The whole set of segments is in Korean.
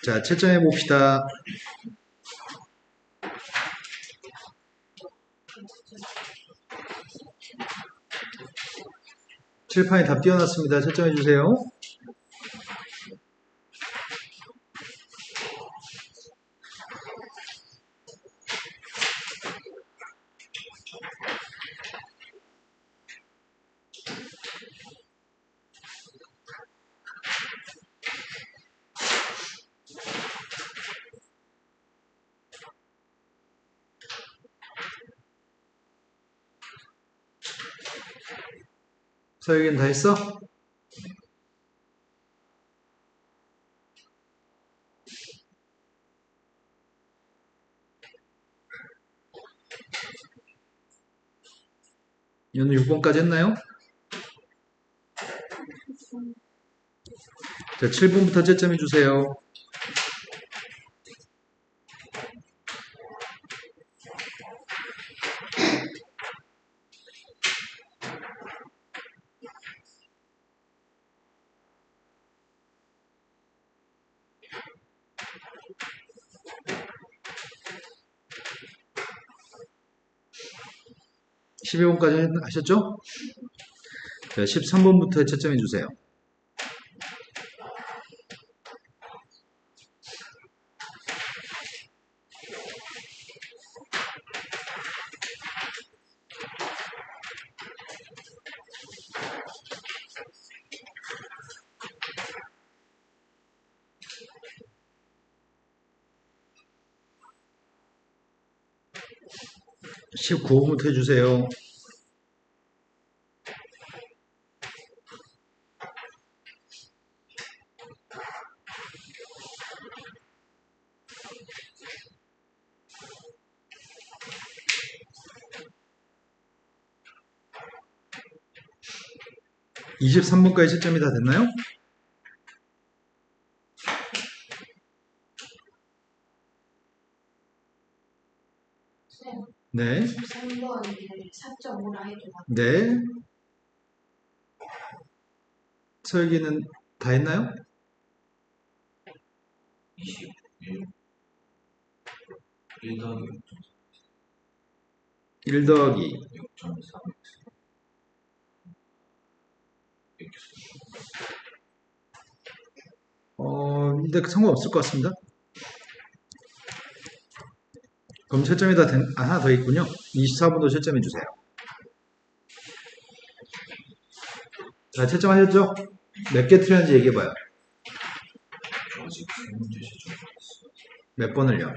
자, 채점해 봅시다. 칠판에 답 띄워놨습니다. 채점해 주세요. 서유기는 다 했어? 이건 6번까지 했나요? 자, 7번부터 채점해 주세요. (12) 번까지 하셨죠? 자, 13번부터 채점해 주세요. (19번부터) 해주세요. (23번까지) 채점이 다 됐나요? 네. 3번 4.5라 해도 네. 서유기는 다 했나요? 1 더하기 1 더하기 6.4 근데 상관없을 것 같습니다. 그럼 채점이 다 된, 하나 더 있군요. 24번도 채점해 주세요. 자, 채점하셨죠? 몇 개 틀렸는지 얘기해봐요. 아직 3문제 시점 몇 번을요?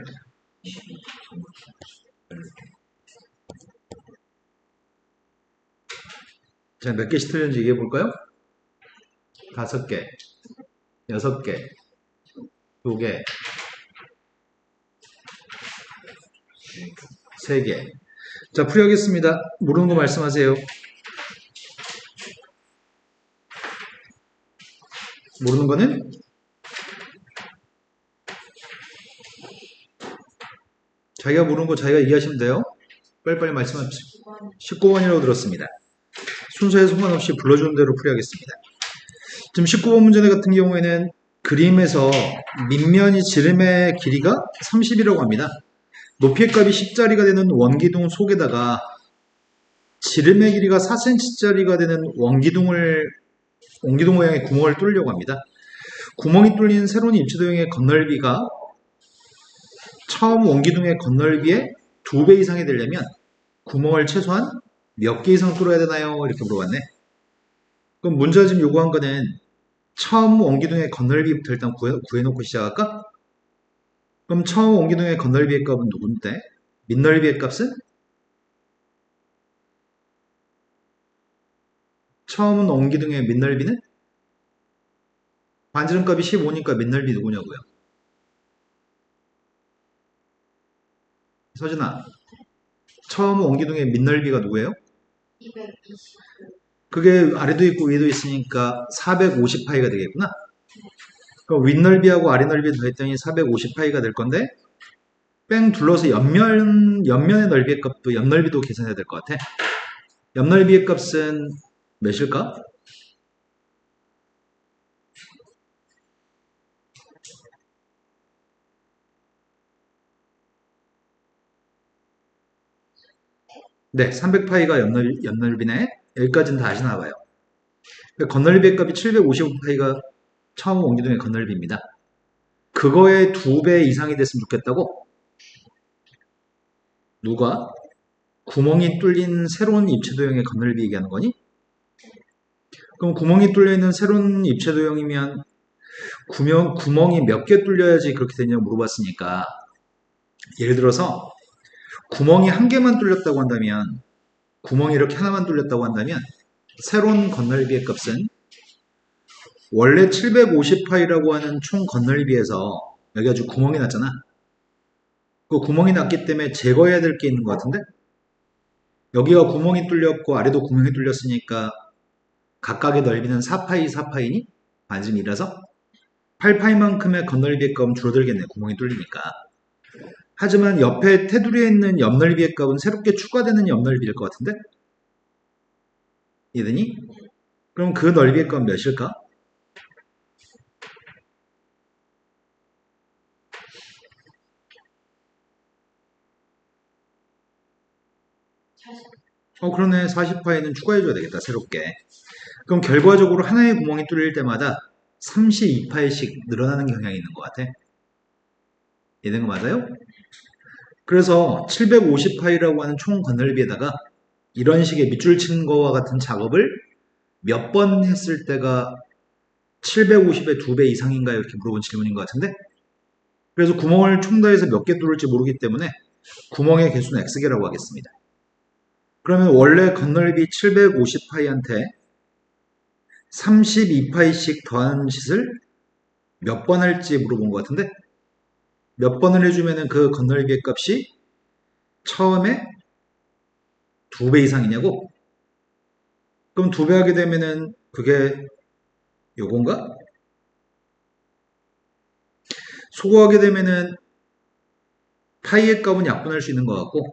자, 몇 개씩 틀렸는지 얘기해볼까요? 5개, 6개, 2개, 3개. 자, 풀이하겠습니다. 모르는 거 말씀하세요. 모르는 거는? 자기가 모르는 거 자기가 얘기하시면 돼요. 빨리빨리 말씀하십시오. 19번이라고 들었습니다. 순서에 상관없이 불러주는 대로 풀이하겠습니다. 지금 19번 문제 같은 경우에는 그림에서 밑면이 지름의 길이가 30이라고 합니다. 높이의 값이 10짜리가 되는 원기둥 속에다가 지름의 길이가 4cm짜리가 되는 원기둥 모양의 구멍을 뚫으려고 합니다. 구멍이 뚫린 세로는 입지도형의 건널비가 처음 원기둥의 건널비의 2배 이상이 되려면 구멍을 최소한 몇 개 이상 뚫어야 되나요? 이렇게 물어봤네. 그럼 문제가 지금 요구한 거는 처음 원기둥의 건널비부터 일단 구해놓고 시작할까? 그럼 처음 원기둥의 건널비의 값은 누군데? 밑넓이의 값은? 처음 원기둥의 밑넓이는? 반지름값이 15니까 밑넓이 누구냐고요? 서진아, 처음 원기둥의 밑넓이가 누구예요? 220. 그게 아래도 있고 위에도 있으니까 450파이가 되겠구나. 그럼 윗넓이하고 아래넓이 더했더니 450파이가 될 건데, 뺑둘러서 옆면의 넓이의 값도 옆넓이도 계산해야 될 것 같아. 옆넓이의 값은 몇일까? 네, 300파이가 옆넓이네. 여기까지는 다 아시나 봐요. 건널비의 값이 755파이가 처음 옮기동의 건널비입니다. 그거의 2배 이상이 됐으면 좋겠다고? 누가? 구멍이 뚫린 새로운 입체도형의 건널비 얘기하는 거니? 그럼 구멍이 뚫려 있는 새로운 입체도형이면 구멍이 몇 개 뚫려야지 그렇게 되냐고 물어봤으니까, 예를 들어서 구멍이 한 개만 뚫렸다고 한다면, 구멍이 이렇게 하나만 뚫렸다고 한다면 새로운 건널비의 값은 원래 750파이라고 하는 총 건널비에서 여기 아주 구멍이 났잖아. 그 구멍이 났기 때문에 제거해야 될 게 있는 것 같은데, 여기가 구멍이 뚫렸고 아래도 구멍이 뚫렸으니까 각각의 넓이는 4파이 4파이니? 반지미라서 8파이만큼의 건널비의 값은 줄어들겠네, 구멍이 뚫리니까. 하지만 옆에 테두리에 있는 옆넓이의 값은 새롭게 추가되는 옆넓이일 것 같은데? 이해되니? 그럼 그 넓이의 값은 몇일까? 그러네. 40파이는 추가해줘야 되겠다, 새롭게. 그럼 결과적으로 하나의 구멍이 뚫릴 때마다 32파이씩 늘어나는 경향이 있는 것 같아. 이해된 거 맞아요? 그래서 750파이라고 하는 총 건널비에다가 이런 식의 밑줄 치는 거와 같은 작업을 몇 번 했을 때가 750의 2배 이상인가요? 이렇게 물어본 질문인 것 같은데, 그래서 구멍을 총 더해서 몇 개 뚫을지 모르기 때문에 구멍의 개수는 X개라고 하겠습니다. 그러면 원래 건널비 750파이한테 32파이씩 더하는 짓을 몇 번 할지 물어본 것 같은데, 몇 번을 해주면 그 건널비의 값이 처음에 2배 이상이냐고? 그럼 2배 하게 되면은 그게 요건가? 소거하게 되면은 파이의 값은 약분할 수 있는 것 같고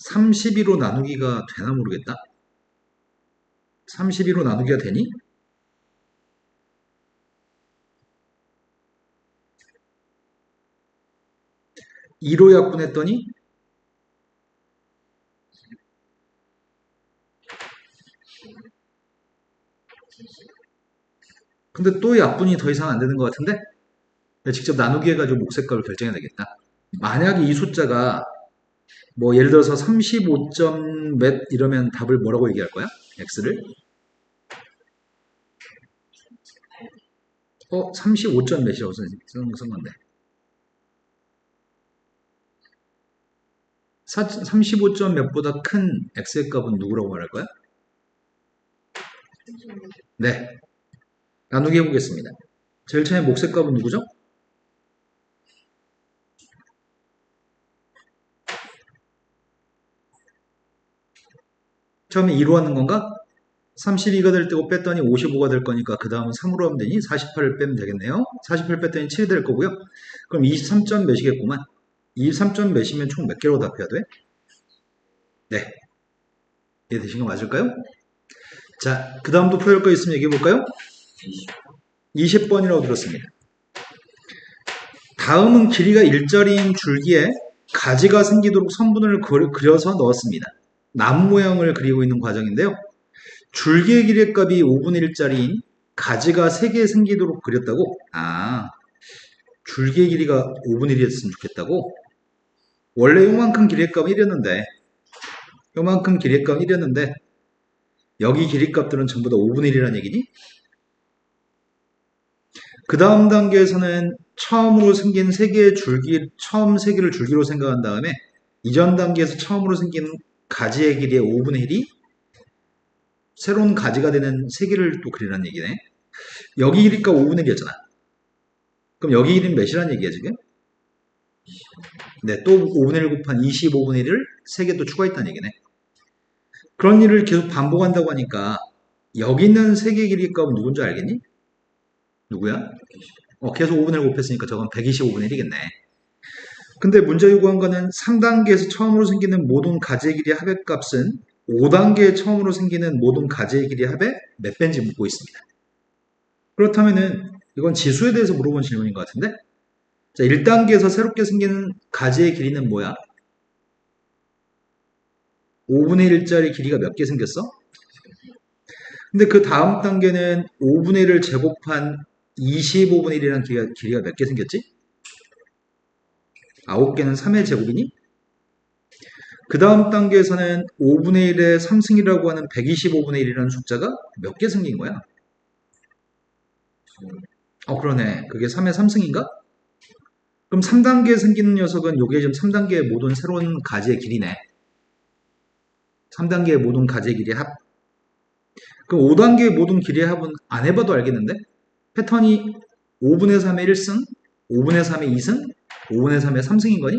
32로 나누기가 되나 모르겠다. 32로 나누기가 되니? 2로 약분했더니 근데 또 약분이 더 이상 안 되는 것 같은데? 직접 나누기 해가지고 목색값을 결정해야 되겠다. 만약에 이 숫자가 뭐 예를 들어서 35점 몇 이러면 답을 뭐라고 얘기할 거야? x를? 35점 몇이라고 쓴 건데. 35점 몇보다 큰 x의 값은 누구라고 말할 거야? 네. 나누기 해보겠습니다. 제일 처음에 목색 값은 누구죠? 처음에 2로 하는 건가? 32가 될 때고 뺐더니 55가 될 거니까 그 다음은 3으로 하면 되니 48을 빼면 되겠네요. 48 뺐더니 7이 될 거고요. 그럼 23점 몇이겠구만. 23점 몇이면 총 몇 개로 답해야 돼? 네. 이해되신 거 맞을까요? 자, 그 다음도 풀어볼 거 있으면 얘기해 볼까요? 20번이라고 들었습니다. 다음은 길이가 일자리인 줄기에 가지가 생기도록 선분을 그려서 넣었습니다. 나무 모양을 그리고 있는 과정인데요. 줄기의 길이의 값이 5분의 1짜리인 가지가 3개 생기도록 그렸다고? 줄기의 길이가 5분의 1이었으면 좋겠다고? 원래 요만큼 길이의 값은 1이었는데 여기 길이 값들은 전부 다 5분의 1이라는 얘기니? 그 다음 단계에서는 처음으로 생긴 처음 3개를 줄기로 생각한 다음에 이전 단계에서 처음으로 생긴 가지의 길이의 5분의 1이 새로운 가지가 되는 3개를 또 그리라는 얘기네. 여기 길이가 5분의 1이었잖아. 그럼 여기 길이는 몇이라는 얘기야 지금? 네, 또 5분의 1 곱한 25분의 1을 3개 또 추가했다는 얘기네. 그런 일을 계속 반복한다고 하니까 여기 있는 3개 길이 값은 누군지 알겠니? 누구야? 계속 5분의 1 곱했으니까 저건 125분의 1이겠네. 근데 문제 요구한 거는 3단계에서 처음으로 생기는 모든 가지의 길이 합의 값은 5단계에 처음으로 생기는 모든 가지의 길이 합의 몇 배인지 묻고 있습니다. 그렇다면은 이건 지수에 대해서 물어본 질문인 것 같은데, 자, 1단계에서 새롭게 생기는 가지의 길이는 뭐야? 5분의 1짜리 길이가 몇 개 생겼어? 근데 그 다음 단계는 5분의 1을 제곱한 25분의 1이라는 길이가 몇 개 생겼지? 9개는 3의 제곱이니? 그 다음 단계에서는 5분의 1의 3승이라고 하는 125분의 1이라는 숫자가 몇 개 생긴 거야? 그러네. 그게 3의 3승인가? 그럼 3단계에 생기는 녀석은 요게 지금 3단계의 모든 새로운 가지의 길이네. 3단계의 모든 가지의 길이의 합. 그럼 5단계의 모든 길이의 합은 안 해봐도 알겠는데? 패턴이 5분의 3의 1승, 5분의 3의 2승, 5분의 3의 3승인 거니?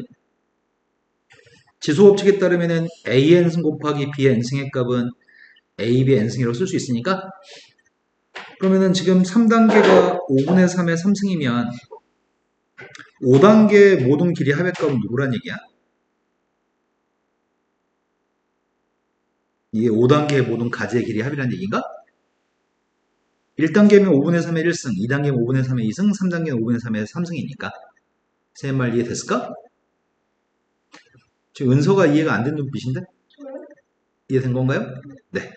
지수법칙에 따르면은 AN승 곱하기 BN승의 값은 AB N승이라고 쓸 수 있으니까, 그러면은 지금 3단계가 5분의 3의 3승이면 5단계의 모든 길이 합의 값은 누구란 얘기야? 이게 5단계의 모든 가지의 길이 합이라는 얘기인가? 1단계면 5분의 3의 1승, 2단계면 5분의 3의 2승, 3단계는 5분의 3의 3승이니까. 제 말 이해됐을까? 지금 은서가 이해가 안 된 눈빛인데? 이해된 건가요? 네.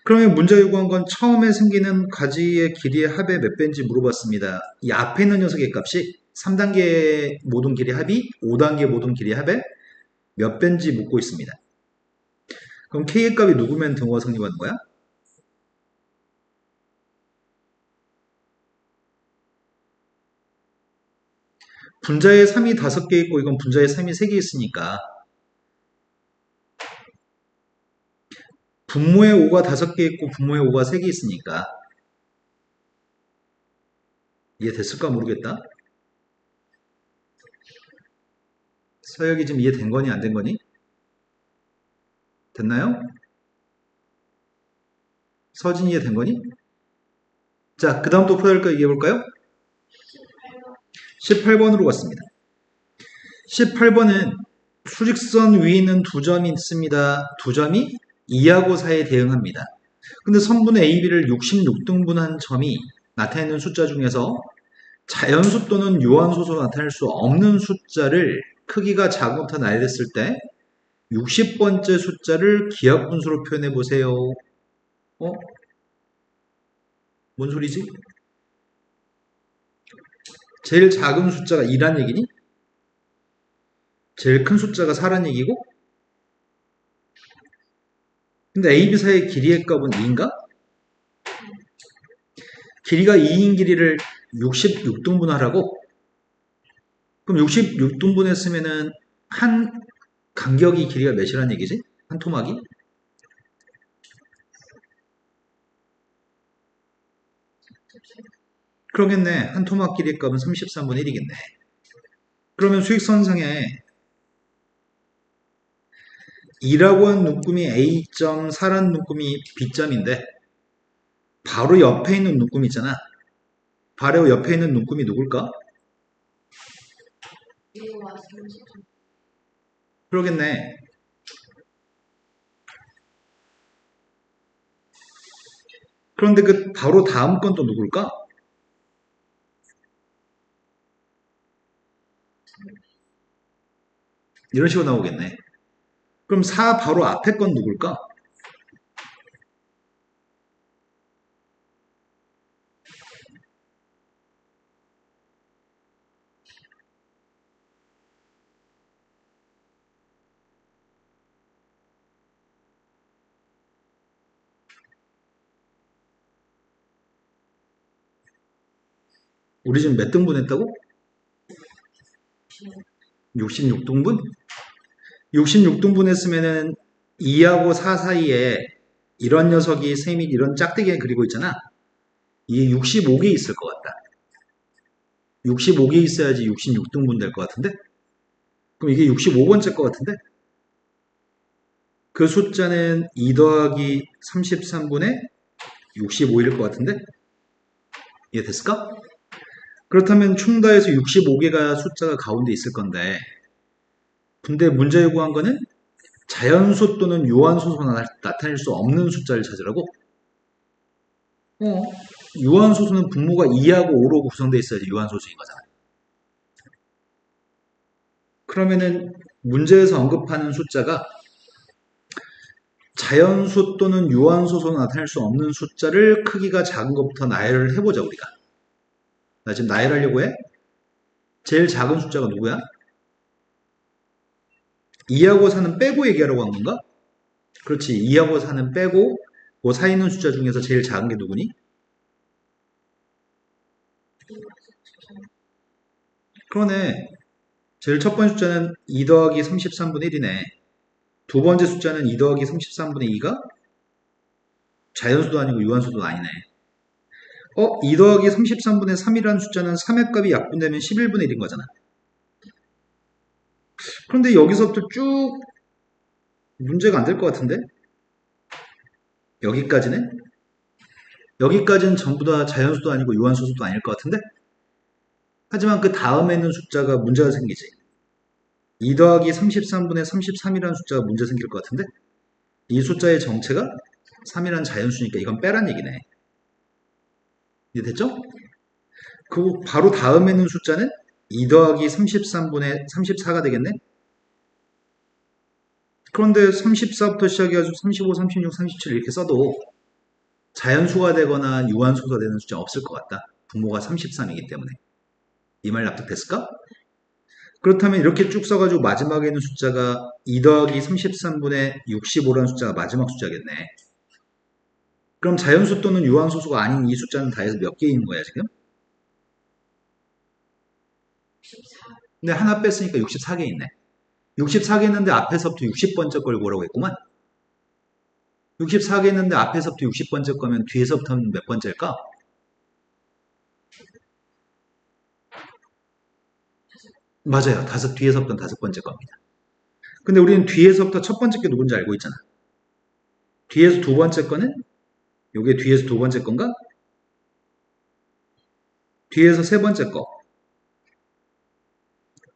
그러면 문제 요구한 건 처음에 생기는 가지의 길이의 합의 몇 배인지 물어봤습니다. 이 앞에 있는 녀석의 값이 3단계 모든 길이 합이 5단계 모든 길이 합의 몇 배인지 묻고 있습니다. 그럼 K의 값이 누구면 등호가 성립하는 거야? 분자에 3이 5개 있고 이건 분자에 3이 3개 있으니까 분모에 5가 5개 있고 분모에 5가 3개 있으니까 이해됐을까 모르겠다. 서혁이 지금 이해된 거니 안 된 거니? 됐나요? 서진 이해된 거니? 자, 그 다음 또 풀어야 할 거 얘기해 볼까요? 18번으로 갔습니다. 18번은 수직선 위에 있는 두 점이 있습니다. 두 점이 2하고 4에 대응합니다. 근데 선분의 AB를 66등분한 점이 나타내는 숫자 중에서 자연수 또는 유한소수로 나타낼 수 없는 숫자를 크기가 작음부터 나열했을 때 60번째 숫자를 기하분수로 표현해 보세요. 뭔 소리지? 제일 작은 숫자가 2란 얘기니? 제일 큰 숫자가 4란 얘기고? 근데 A, B 사이의 길이의 값은 2인가? 길이가 2인 길이를 66등분하라고? 그럼 66등분 했으면은 한 간격이 길이가 몇이란 얘기지? 한 토막이? 그러겠네. 한 토막 길이의 값은 33분의 1이겠네. 그러면 수익선상에 2라고 하는 눈금이 A점, 4라는 눈금이 B점인데 바로 옆에 있는 눈금 있잖아. 바로 옆에 있는 눈금이 누굴까? 1과 30. 그러겠네. 그런데 그 바로 다음 건 또 누굴까? 이런 식으로 나오겠네. 그럼 4 바로 앞에 건 누굴까? 우리 지금 몇 등분 했다고? 66등분? 66등분 했으면은 2하고 4 사이에 이런 녀석이 셈이 이런 짝대기 그리고 있잖아. 이게 65개 있을 것 같다. 65개 있어야지 66등분 될 것 같은데? 그럼 이게 65번째 것 같은데? 그 숫자는 2 더하기 33분의 65일 것 같은데? 이해됐을까? 그렇다면 총 다해서 65개가 숫자가 가운데 있을 건데 근데 문제 요구한 거는 자연수 또는 유한소수가 나타낼 수 없는 숫자를 찾으라고? 유한소수는 분모가 2하고 5로 구성되어 있어야지 유한소수인 거잖아. 그러면은 문제에서 언급하는 숫자가 자연수 또는 유한소수가 나타낼 수 없는 숫자를 크기가 작은 것부터 나열을 해보자 우리가. 나 지금 나열하려고 해? 제일 작은 숫자가 누구야? 2하고 4는 빼고 얘기하려고 한 건가? 그렇지. 2하고 4는 빼고 그 사이 있는 숫자 중에서 제일 작은 게 누구니? 그러네. 제일 첫 번째 숫자는 2 더하기 33분의 1이네. 두 번째 숫자는 2 더하기 33분의 2가 자연수도 아니고 유한수도 아니네. 2 더하기 33분의 3이라는 숫자는 3의 값이 약분되면 11분의 1인 거잖아. 그런데 여기서부터 쭉 문제가 안 될 것 같은데? 여기까지는? 여기까지는 전부 다 자연수도 아니고 유한수도 아닐 것 같은데? 하지만 그 다음에 있는 숫자가 문제가 생기지. 2 더하기 33분의 33이라는 숫자가 문제 생길 것 같은데? 이 숫자의 정체가 3이라는 자연수니까 이건 빼란 얘기네. 이해됐죠? 그 바로 다음에 있는 숫자는 2 더하기 33분의 34가 되겠네? 그런데 34부터 시작해가지고 35, 36, 37 이렇게 써도 자연수가 되거나 유한수가 되는 숫자 없을 것 같다. 분모가 33이기 때문에. 이 말 납득됐을까? 그렇다면 이렇게 쭉 써가지고 마지막에 있는 숫자가 2 더하기 33분의 65라는 숫자가 마지막 숫자겠네. 그럼 자연수 또는 유한소수가 아닌 이 숫자는 다 해서 몇 개 있는 거야 지금? 14. 근데 하나 뺐으니까 64개 있네. 64개 있는데 앞에서부터 60번째 걸 보라고 했구만. 64개 있는데 앞에서부터 60번째 거면 뒤에서부터는 몇 번째일까? 맞아요. 뒤에서부터는 5번째 겁니다. 근데 우리는 뒤에서부터 첫 번째 게 누군지 알고 있잖아. 뒤에서 두 번째 거는 요게 뒤에서 두 번째 건가? 뒤에서 세 번째 거.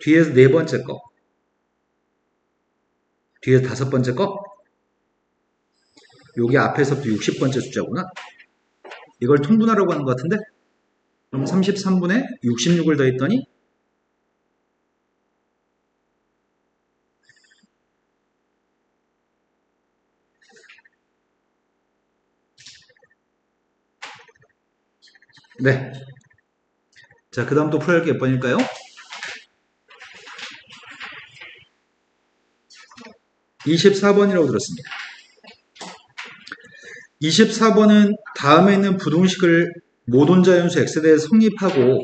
뒤에서 네 번째 거. 뒤에서 다섯 번째 거. 요게 앞에서부터 60번째 숫자구나. 이걸 통분하려고 하는 것 같은데? 그럼 33분의 66을 더했더니 네. 자, 그 다음 또 풀어야 할 게 몇 번일까요? 24번이라고 들었습니다. 24번은 다음에 있는 부등식을 모든 자연수 x에 대해서 성립하고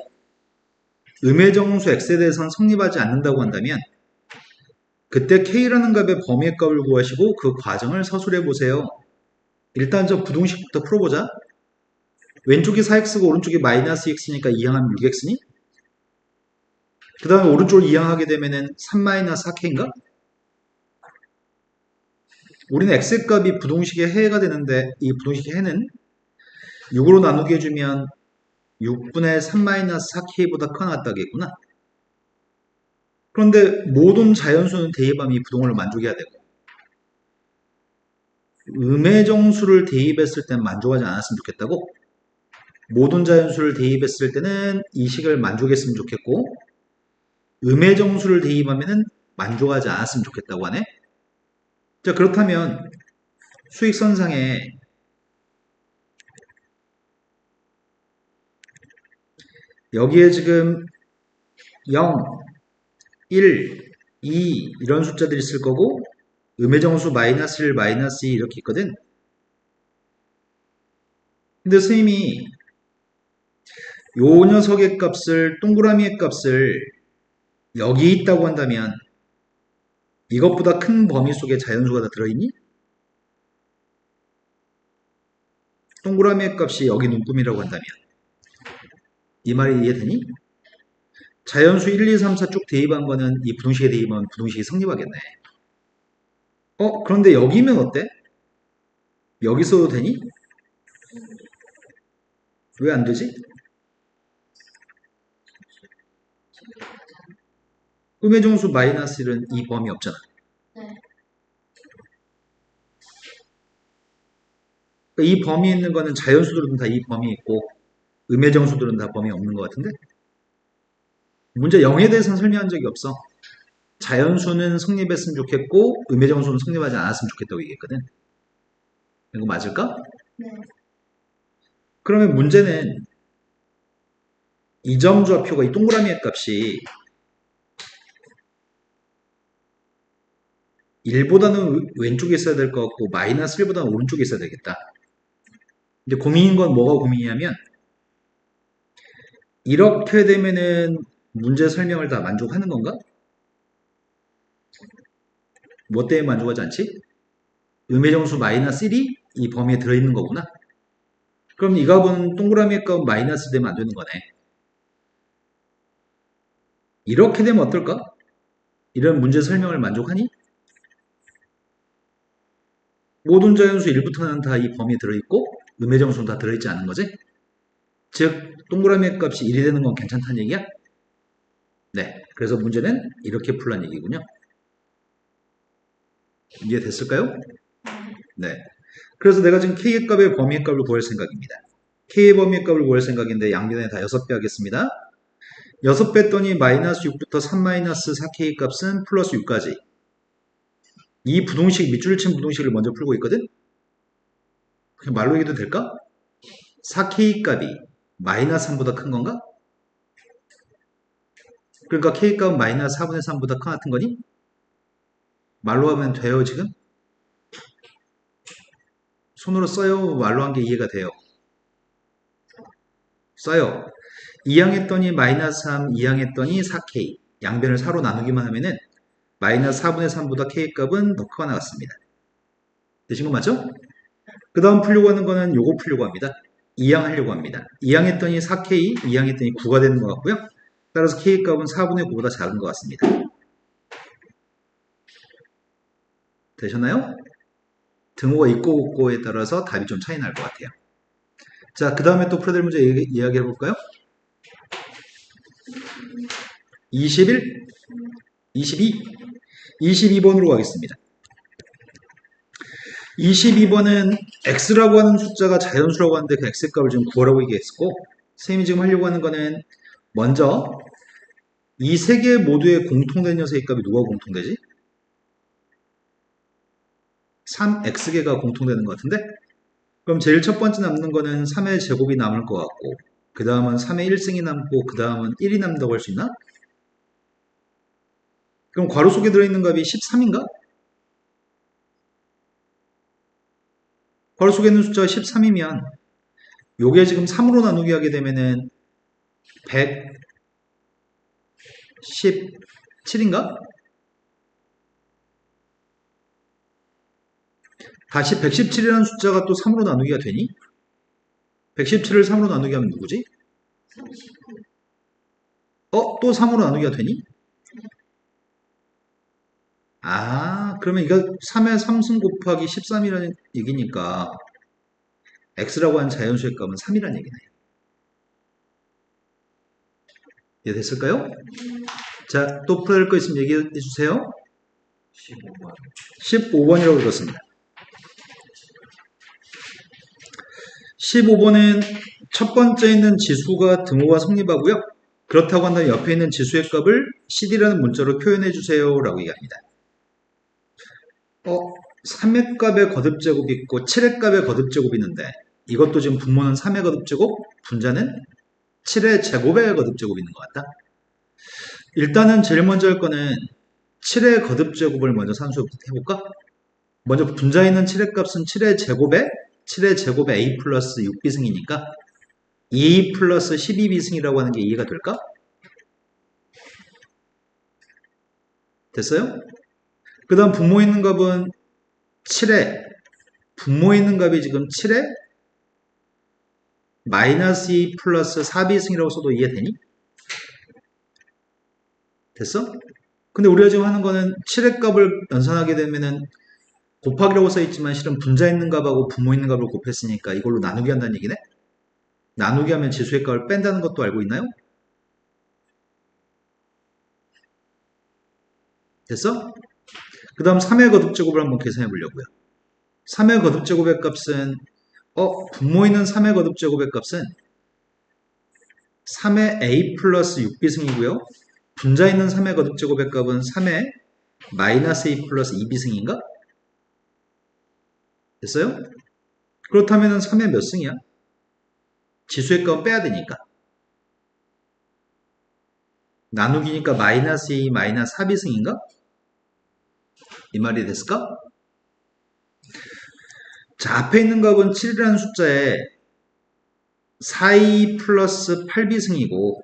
음의 정수 x에 대해서는 성립하지 않는다고 한다면 그때 k라는 값의 범위의 값을 구하시고 그 과정을 서술해 보세요. 일단 저 부등식부터 풀어보자. 왼쪽이 4x고 오른쪽이 마이너스 x니까 이항하면 6x니? 그 다음에 오른쪽을 이항하게 되면은 3-4k인가? 우리는 x의 값이 부등식의 해가 되는데 이 부등식의 해는 6으로 나누게 해주면 6분의 3-4k보다 크거나 같다겠구나. 그런데 모든 자연수는 대입하면 이 부동을 만족해야 되고 음의 정수를 대입했을 때는 만족하지 않았으면 좋겠다고? 모든 자연수를 대입했을 때는 이 식을 만족했으면 좋겠고 음의 정수를 대입하면 만족하지 않았으면 좋겠다고 하네. 자, 그렇다면 수익선상에 여기에 지금 0, 1, 2 이런 숫자들이 있을 거고 음의 정수 마이너스 1, 마이너스 2 이렇게 있거든. 근데 선생님이 요 녀석의 값을 동그라미의 값을 여기 있다고 한다면 이것보다 큰 범위 속에 자연수가 다 들어있니? 동그라미의 값이 여기 눈금이라고 한다면 이 말이 이해되니? 자연수 1, 2, 3, 4 쭉 대입한 거는 이 부등식에 대입하면 부등식이 성립하겠네. 그런데 여기면 어때? 여기 써도 되니? 왜 안 되지? 음의 정수 마이너스 1은 이 범위 없잖아. 네. 그러니까 이 범위에 있는 거는 자연수들은 다 이 범위 있고 음의 정수들은 다 범위 없는 것 같은데? 문제 0에 대해서는 설명한 적이 없어. 자연수는 성립했으면 좋겠고 음의 정수는 성립하지 않았으면 좋겠다고 얘기했거든. 이거 맞을까? 네. 그러면 문제는 이 점 좌표가 이 동그라미의 값이 1보다는 왼쪽에 있어야 될 것 같고 마이너스 1보다는 오른쪽에 있어야 되겠다. 이제 고민인 건 뭐가 고민이냐면 이렇게 되면은 문제 설명을 다 만족하는 건가? 뭐 때문에 만족하지 않지? 음의 정수 마이너스 1이 이 범위에 들어있는 거구나. 그럼 이 값은 동그라미의 값은 마이너스 되면 안 되는 거네. 이렇게 되면 어떨까? 이런 문제 설명을 만족하니? 모든 자연수 1부터는 다 이 범위에 들어있고 음의 정수는 다 들어있지 않은 거지? 즉 동그라미의 값이 1이 되는 건 괜찮다는 얘기야? 네, 그래서 문제는 이렇게 풀란 얘기군요. 이해됐을까요? 네. 그래서 내가 지금 K의 값의 범위의 값을 구할 생각입니다. K의 범위의 값을 구할 생각인데 양변에 다 6배 하겠습니다. 6배 했더니 마이너스 6부터 3 마이너스 4K 값은 플러스 6까지. 이 부동식, 밑줄을 친 부동식을 먼저 풀고 있거든? 그냥 말로 얘기해도 될까? 4K 값이 마이너스 3보다 큰 건가? 그러니까 K 값은 마이너스 4분의 3보다 같은 거니? 말로 하면 돼요, 지금? 손으로 써요? 말로 한 게 이해가 돼요? 써요. 2항 했더니 마이너스 3, 2항 했더니 4K. 양변을 4로 나누기만 하면은 마이너스 4분의 3보다 K 값은 더 크게 나왔습니다. 되신 거 맞죠? 그 다음 풀려고 하는 거는 요거 풀려고 합니다. 2항 하려고 합니다. 2항 했더니 4K, 2항 했더니 9가 되는 것 같고요. 따라서 K 값은 4분의 9보다 작은 것 같습니다. 되셨나요? 등호가 있고 없고에 따라서 답이 좀 차이 날 것 같아요. 자, 그 다음에 또 풀어야 될 문제 이야기해 볼까요? 21, 22, 22번으로 가겠습니다. 22번은 x라고 하는 숫자가 자연수라고 하는데 그 x 값을 지금 구하라고 얘기했고 선생님이 지금 하려고 하는 거는 먼저 이 세 개 모두의 공통된 녀석의 값이 누가 공통되지? 3x개가 공통되는 것 같은데? 그럼 제일 첫 번째 남는 거는 3의 제곱이 남을 것 같고 그 다음은 3의 1승이 남고 그 다음은 1이 남는다고 할 수 있나? 그럼 괄호 속에 들어있는 값이 13인가? 괄호 속에 있는 숫자가 13이면 요게 지금 3으로 나누기 하게 되면은 117인가? 다시 117이라는 숫자가 또 3으로 나누기가 되니? 117을 3으로 나누기 하면 누구지? 39. 또 3으로 나누기가 되니? 아, 그러면 이거 3의 3승 곱하기 13이라는 얘기니까 x라고 하는 자연수의 값은 3이라는 얘기네요. 이해됐을까요? 자, 또 풀어야 할 거 있으면 얘기해 주세요. 15번. 15번이라고 들었습니다. 15번은 첫 번째 있는 지수가 등호가 성립하고요. 그렇다고 한다면 옆에 있는 지수의 값을 CD라는 문자로 표현해 주세요 라고 얘기합니다. 3의 값의 거듭제곱이 있고 7의 값의 거듭제곱이 있는데 이것도 지금 분모는 3의 거듭제곱, 분자는 7의 제곱의 거듭제곱이 있는 것 같다. 일단은 제일 먼저 할 거는 7의 거듭제곱을 먼저 산수부터 해볼까? 먼저 분자에 있는 7의 값은 7의 제곱에 a 플러스 6비승이니까 2 플러스 12비승이라고 하는 게 이해가 될까? 됐어요? 그 다음 분모에 있는 값은 7에 분모에 있는 값이 지금 7에 마이너스 2 플러스 4비승이라고 써도 이해되니? 됐어? 근데 우리가 지금 하는 거는 7의 값을 연산하게 되면은 곱하기라고 써있지만 실은 분자 있는 값하고 분모 있는 값을 곱했으니까 이걸로 나누기 한다는 얘기네? 나누기 하면 지수의 값을 뺀다는 것도 알고 있나요? 됐어? 그 다음 3의 거듭제곱을 한번 계산해 보려고요. 3의 거듭제곱의 값은 분모 있는 3의 거듭제곱의 값은 3의 a 플러스 6비승이고요. 분자 있는 3의 거듭제곱의 값은 3의 마이너스 a 플러스 2비승인가? 됐어요? 그렇다면 3의 몇 승이야? 지수의 값은 빼야 되니까. 나누기니까 마이너스 2 마이너스 4비승인가? 이 말이 됐을까? 자, 앞에 있는 값은 7이라는 숫자에 4이 플러스 8비승이고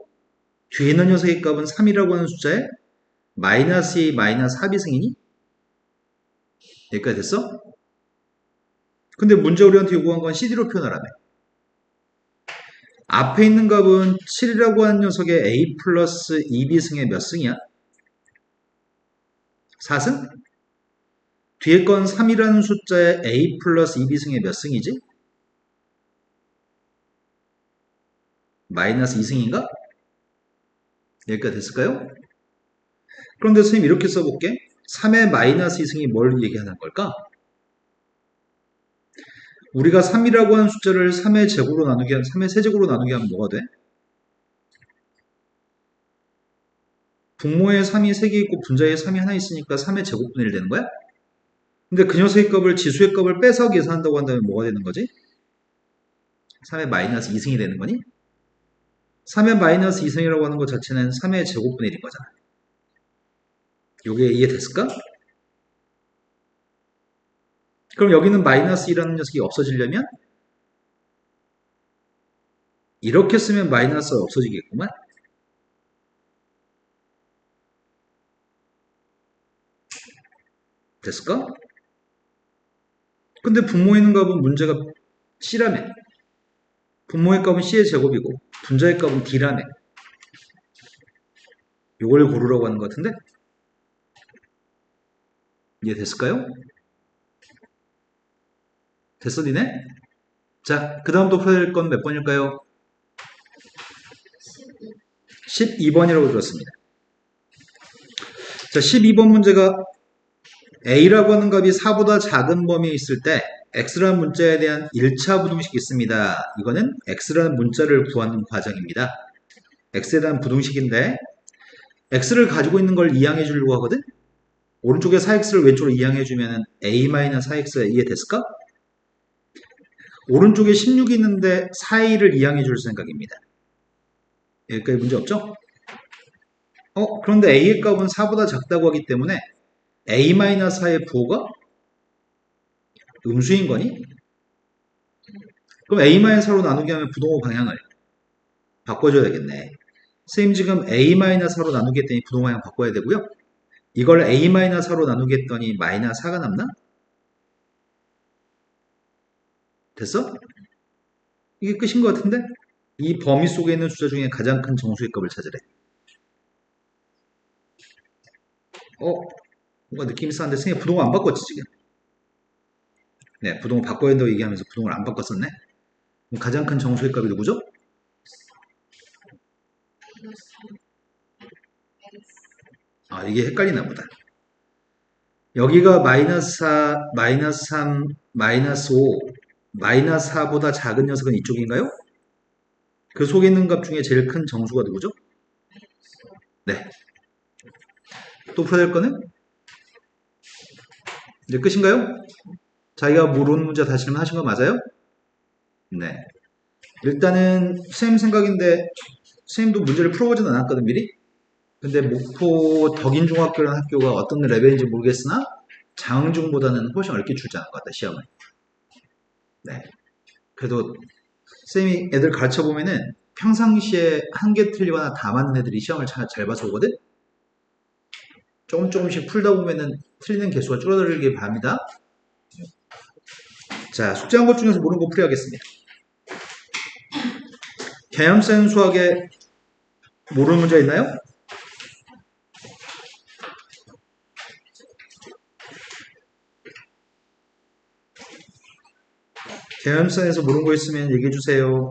뒤에 있는 녀석의 값은 3이라고 하는 숫자에 마이너스 2 마이너스 4비승이니? 여기까지 됐어? 근데 문제 우리한테 요구한 건 CD로 표현하라며. 앞에 있는 값은 7이라고 하는 녀석의 A 플러스 2비승의 몇 승이야? 4승? 뒤에 건 3이라는 숫자의 A 플러스 2비승의 몇 승이지? 마이너스 2승인가? 여기까지 됐을까요? 그런데 선생님 이렇게 써볼게. 3의 마이너스 2승이 뭘 얘기하는 걸까? 우리가 3이라고 하는 숫자를 3의 제곱으로 나누게 하면 3의 세제곱으로 나누게 하면 뭐가 돼? 분모에 3이 3개 있고 분자에 3이 하나 있으니까 3의 제곱분의 1 되는 거야? 근데 그 녀석의 값을 지수의 값을 빼서 계산한다고 한다면 뭐가 되는 거지? 3의 마이너스 2승이 되는 거니? 3의 마이너스 2승이라고 하는 것 자체는 3의 제곱분의 1인 거잖아. 요게 이해됐을까? 그럼 여기는 마이너스 2라는 녀석이 없어지려면 이렇게 쓰면 마이너스가 없어지겠구만. 됐을까? 근데 분모에 있는 값은 문제가 C라며. 분모의 값은 C의 제곱이고 분자의 값은 D라며. 요걸 고르라고 하는 것 같은데? 이해됐을까요? 됐어, 니네? 자, 그 다음 또 풀어야 될 건 몇 번일까요? 12번이라고 들었습니다. 자, 12번 문제가 A라고 하는 값이 4보다 작은 범위에 있을 때 X라는 문자에 대한 1차 부등식이 있습니다. 이거는 X라는 문자를 구하는 과정입니다. X에 대한 부등식인데 X를 가지고 있는 걸 이항해 주려고 하거든? 오른쪽에 4X를 왼쪽으로 이항해 주면 A-4X가 이해됐을까? 오른쪽에 16이 있는데 4A를 이항해 줄 생각입니다. 여기까지 문제 없죠? 그런데 A의 값은 4보다 작다고 하기 때문에 A-4의 부호가 음수인 거니? 그럼 A-4로 나누게 하면 부동호 방향을 바꿔줘야 되겠네. 선생님 지금 A-4로 나누게 했더니 부동호 방향 바꿔야 되고요. 이걸 A-4로 나누게 했더니 마이너스 4가 남나? 됐어? 이게 끝인 것 같은데? 이 범위 속에 있는 숫자 중에 가장 큰 정수의 값을 찾으래. 뭔가 느낌이 싸는데 선생님 부동호 안 바꿨지 지금? 네, 부동호 바꿔야 된다고 얘기하면서 부동호를 안 바꿨었네. 그럼 가장 큰 정수의 값이 누구죠? 이게 헷갈리나 보다. 여기가 마이너스 4, 마이너스 3, 마이너스 5, 마이너스 4보다 작은 녀석은 이쪽인가요? 그 속에 있는 값 중에 제일 큰 정수가 누구죠? 네. 또 풀어야 될 거는? 이제 끝인가요? 자기가 모르는 문제 다시 하신 거 맞아요? 네. 일단은 선생님 생각인데 선생님도 문제를 풀어보지는 않았거든 미리? 근데 목포 덕인중학교라는 학교가 어떤 레벨인지 모르겠으나 장흥중보다는 훨씬 어렵게 줄지 않을 것 같다 시험을. 네. 그래도 쌤이 애들 가르쳐 보면은 평상시에 한 개 틀리거나 다 맞는 애들이 시험을 잘 봐서 오거든. 조금씩 풀다 보면은 틀리는 개수가 줄어들길 바랍니다. 자, 숙제한 것 중에서 모르는 거 풀이하겠습니다. 개념센 수학에 모르는 문제 있나요? 개념센에서 모르는 거 있으면 얘기해 주세요.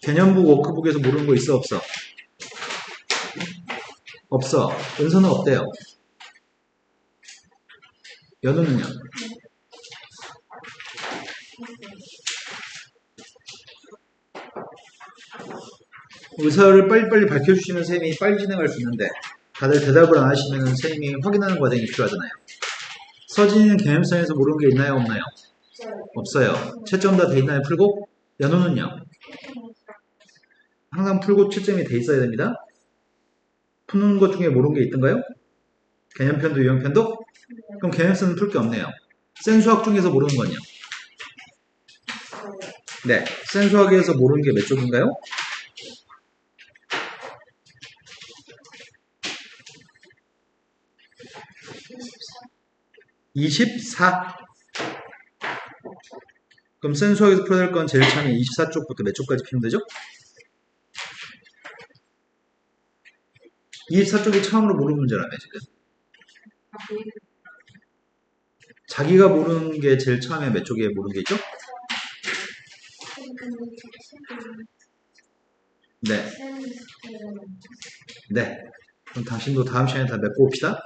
개념북 워크북에서 모르는 거 있어 없어? 없어. 은서는 없대요. 연우는요? 의사를 빨리빨리 밝혀주시면 선생님이 빨리 진행할 수 있는데 다들 대답을 안 하시면 선생님이 확인하는 과정이 필요하잖아요. 서진이는 개념성에서 모르는 게 있나요? 없나요? 없어요. 채점 다 돼 있나요? 풀고? 연우는요? 항상 풀고 채점이 돼 있어야 됩니다. 푸는 것 중에 모르는 게 있던가요? 개념편도 유형편도? 그럼 개념성은 풀 게 없네요. 센수학 중에서 모르는 건요? 네, 센수학에서 모르는 게 몇 쪽인가요? 24. 그럼 센수학에서 풀어야 될 건 제일 처음에 24쪽부터 몇 쪽까지 풀면 되죠? 24쪽이 처음으로 모르는 문제라며 지금. 자기가 모르는 게 제일 처음에 몇 쪽에 모르는 게 있죠? 네. 네. 그럼 당신도 다음 시간에 다 메꿔 봅시다.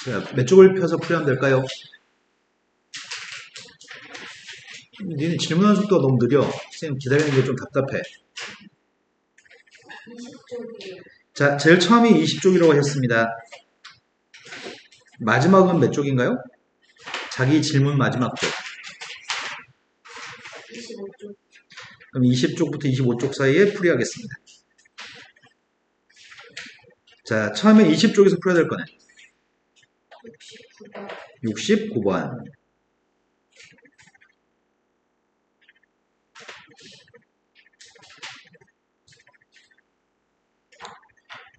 자, 몇 쪽을 펴서 풀이하면 될까요? 니네 질문하는 속도가 너무 느려. 선생님 기다리는 게 좀 답답해. 20쪽이요. 자, 제일 처음이 20쪽이라고 하셨습니다. 마지막은 몇 쪽인가요? 자기 질문 마지막 쪽. 25쪽. 그럼 20쪽부터 25쪽 사이에 풀이하겠습니다. 자, 처음에 20쪽에서 풀어야 될 거네. 69번.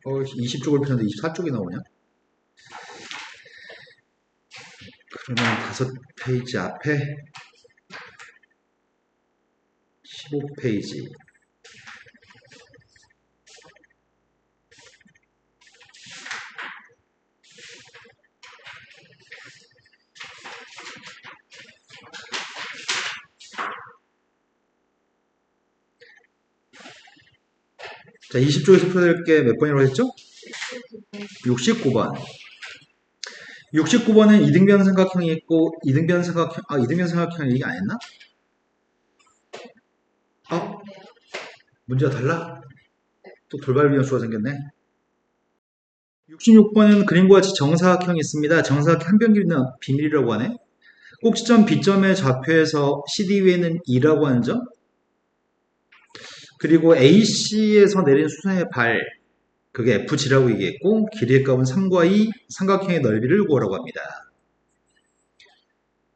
69번. 20쪽을 펴는데 24쪽이 나오냐? 그러면 5페이지 앞에 15페이지. 자, 20쪽에서 풀어야 될 게 몇 번이라고 했죠? 69번. 69번은 이등변 삼각형이 있고, 이등변 삼각형 얘기 안 했나? 문제가 달라? 또 돌발 변수가 생겼네. 66번은 그림과 같이 정사각형이 있습니다. 정사각형 한 변길이는 비밀이라고 하네. 꼭지점 B점의 좌표에서 CD 위에는 2라고 하는 점, 그리고 AC에서 내린 수선의 발, 그게 FG라고 얘기했고, 길이의 값은 3과 2, 삼각형의 넓이를 구하라고 합니다.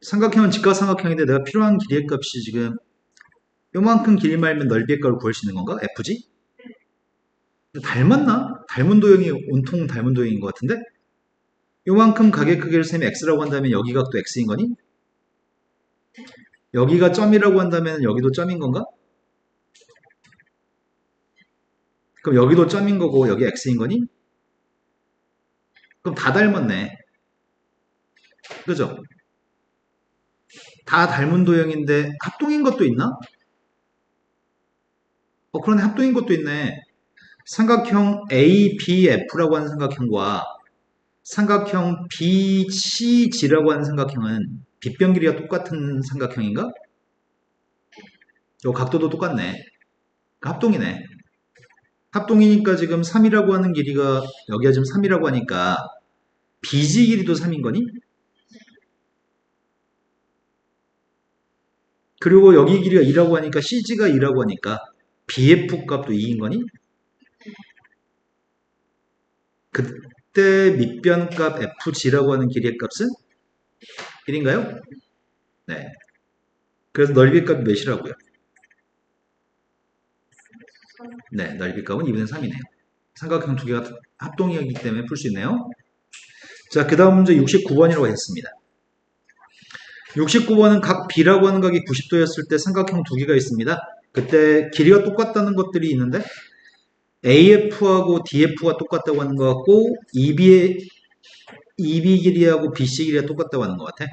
삼각형은 직각삼각형인데 내가 필요한 길이의 값이 지금 요만큼 길이 말면 넓이의 값을 구할 수 있는 건가? FG? 닮았나? 닮은 도형이 온통 닮은 도형인 것 같은데? 요만큼 각의 크기를 세면 X라고 한다면 여기 각도 X인 거니? 여기가 점이라고 한다면 여기도 점인 건가? 그럼 여기도 점인 거고 여기 X인 거니? 그럼 다 닮았네. 그죠? 다 닮은 도형인데 합동인 것도 있나? 그러네. 합동인 것도 있네. 삼각형 ABF라고 하는 삼각형과 삼각형 BCG라고 하는 삼각형은 빗변 길이가 똑같은 삼각형인가? 요 각도도 똑같네. 합동이네. 합동이니까 지금 3이라고 하는 길이가 여기가 지금 3이라고 하니까 BG 길이도 3인 거니? 그리고 여기 길이가 2라고 하니까 CG가 2라고 하니까 BF 값도 2인 거니? 그때 밑변값 FG라고 하는 길이의 값은 1인가요? 네. 그래서 넓이값이 몇이라고요? 네, 넓이값은 2분의 3이네요. 삼각형 두 개가 합동이기 때문에 풀 수 있네요. 자, 그 다음 문제 69번이라고 했습니다. 69번은 각 B라고 하는 각이 90도였을 때 삼각형 두 개가 있습니다. 그때 길이가 똑같다는 것들이 있는데 AF하고 DF가 똑같다고 하는 것 같고 EB 길이하고 BC 길이가 똑같다고 하는 것 같아.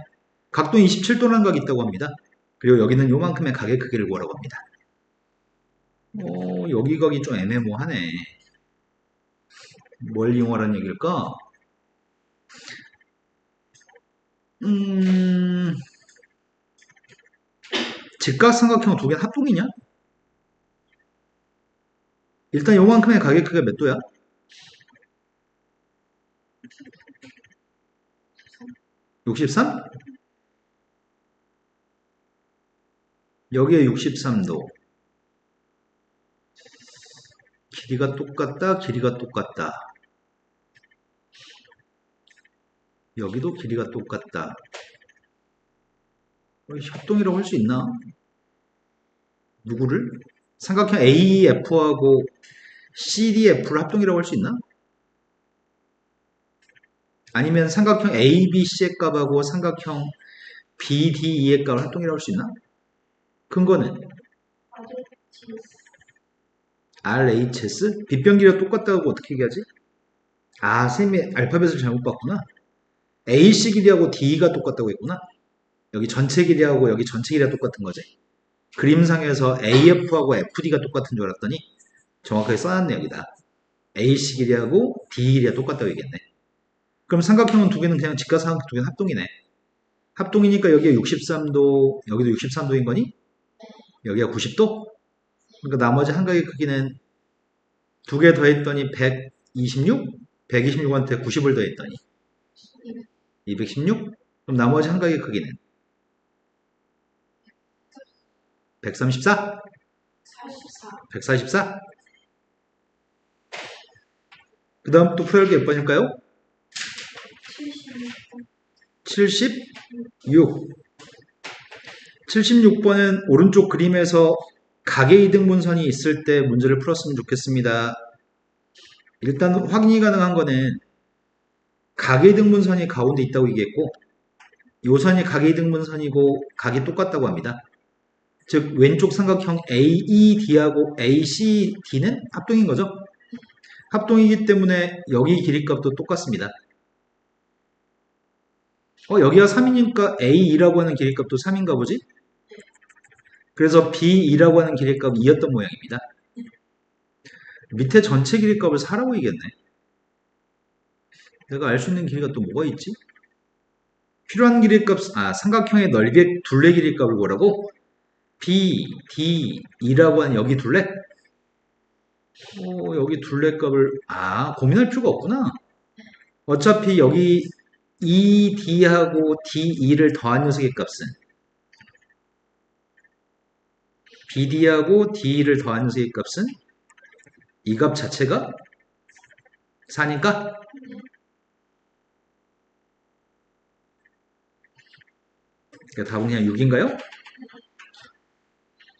각도 27도라는 각이 있다고 합니다. 그리고 여기는 요만큼의 각의 크기를 구하라고 합니다. 여기 각이 좀 애매모하네. 뭘 이용하라는 얘기일까? 직각삼각형 두 개는 합동이냐? 일단 요만큼의 가격 크기가 몇 도야? 63? 여기에 63도. 길이가 똑같다, 길이가 똑같다. 여기도 길이가 똑같다. 협동이라고 할 수 있나? 누구를? 삼각형 AEF하고 CDF를 합동이라고 할 수 있나? 아니면 삼각형 ABC의 값하고 삼각형 BDE의 값을 합동이라고 할 수 있나? 근거는 RHS? 빗변 길이가 똑같다고 어떻게 얘기하지? 아, 쌤이 알파벳을 잘못 봤구나. AC 길이하고 D가 똑같다고 했구나. 여기 전체 길이하고 여기 전체 길이가 똑같은 거지. 그림상에서 AF하고 FD가 똑같은 줄 알았더니 정확하게 써놨네 여기다. AC 길이하고 D 길이가 똑같다고 얘기했네. 그럼 삼각형은 두 개는 그냥 직각삼각형 두 개는 합동이네. 합동이니까 여기가 63도, 여기도 63도인 거니? 여기가 90도? 그러니까 나머지 한 각의 크기는 두 개 더했더니 126? 126한테 90을 더했더니 216? 그럼 나머지 한 각의 크기는 134? 44. 144? 그 다음 또 풀어야 할 게 몇 번일까요? 76. 76. 76번은 오른쪽 그림에서 각의 이등분선이 있을 때 문제를 풀었으면 좋겠습니다. 일단 확인이 가능한 거는 각의 이등분선이 가운데 있다고 얘기했고 요 선이 각의 이등분선이고 각이 똑같다고 합니다. 즉 왼쪽 삼각형 AED하고 ACD는 합동인 거죠. 합동이기 때문에 여기 길이값도 똑같습니다. 여기가 3이니까 A2라고 하는 길이값도 3인가 보지? 그래서 B2라고 하는 길이값 2였던 모양입니다. 밑에 전체 길이값을 4라고 얘기했네. 내가 알 수 있는 길이가 또 뭐가 있지? 필요한 길이값, 삼각형의 넓이의 둘레 길이값을 뭐라고? B, D, E라고 하는 여기 둘레? 여기 둘레 값을, 고민할 필요가 없구나. 어차피 여기 ED하고 DE를 더한 녀석의 값은 BD하고 DE를 더한 녀석의 값은 이 값 자체가 4니까 답은 그냥 6인가요?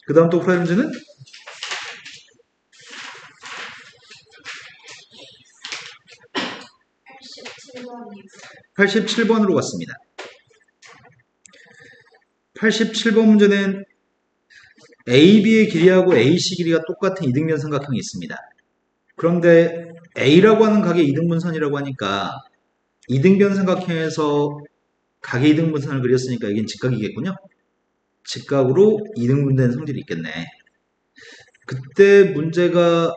그 다음 또 풀어야 문제는 87번으로 갔습니다. 87번 문제는 AB의 길이하고 AC 길이가 똑같은 이등변 삼각형이 있습니다. 그런데 A라고 하는 각의 이등분선이라고 하니까 이등변 삼각형에서 각의 이등분선을 그렸으니까 여긴 직각이겠군요. 직각으로 이등분된 성질이 있겠네. 그때 문제가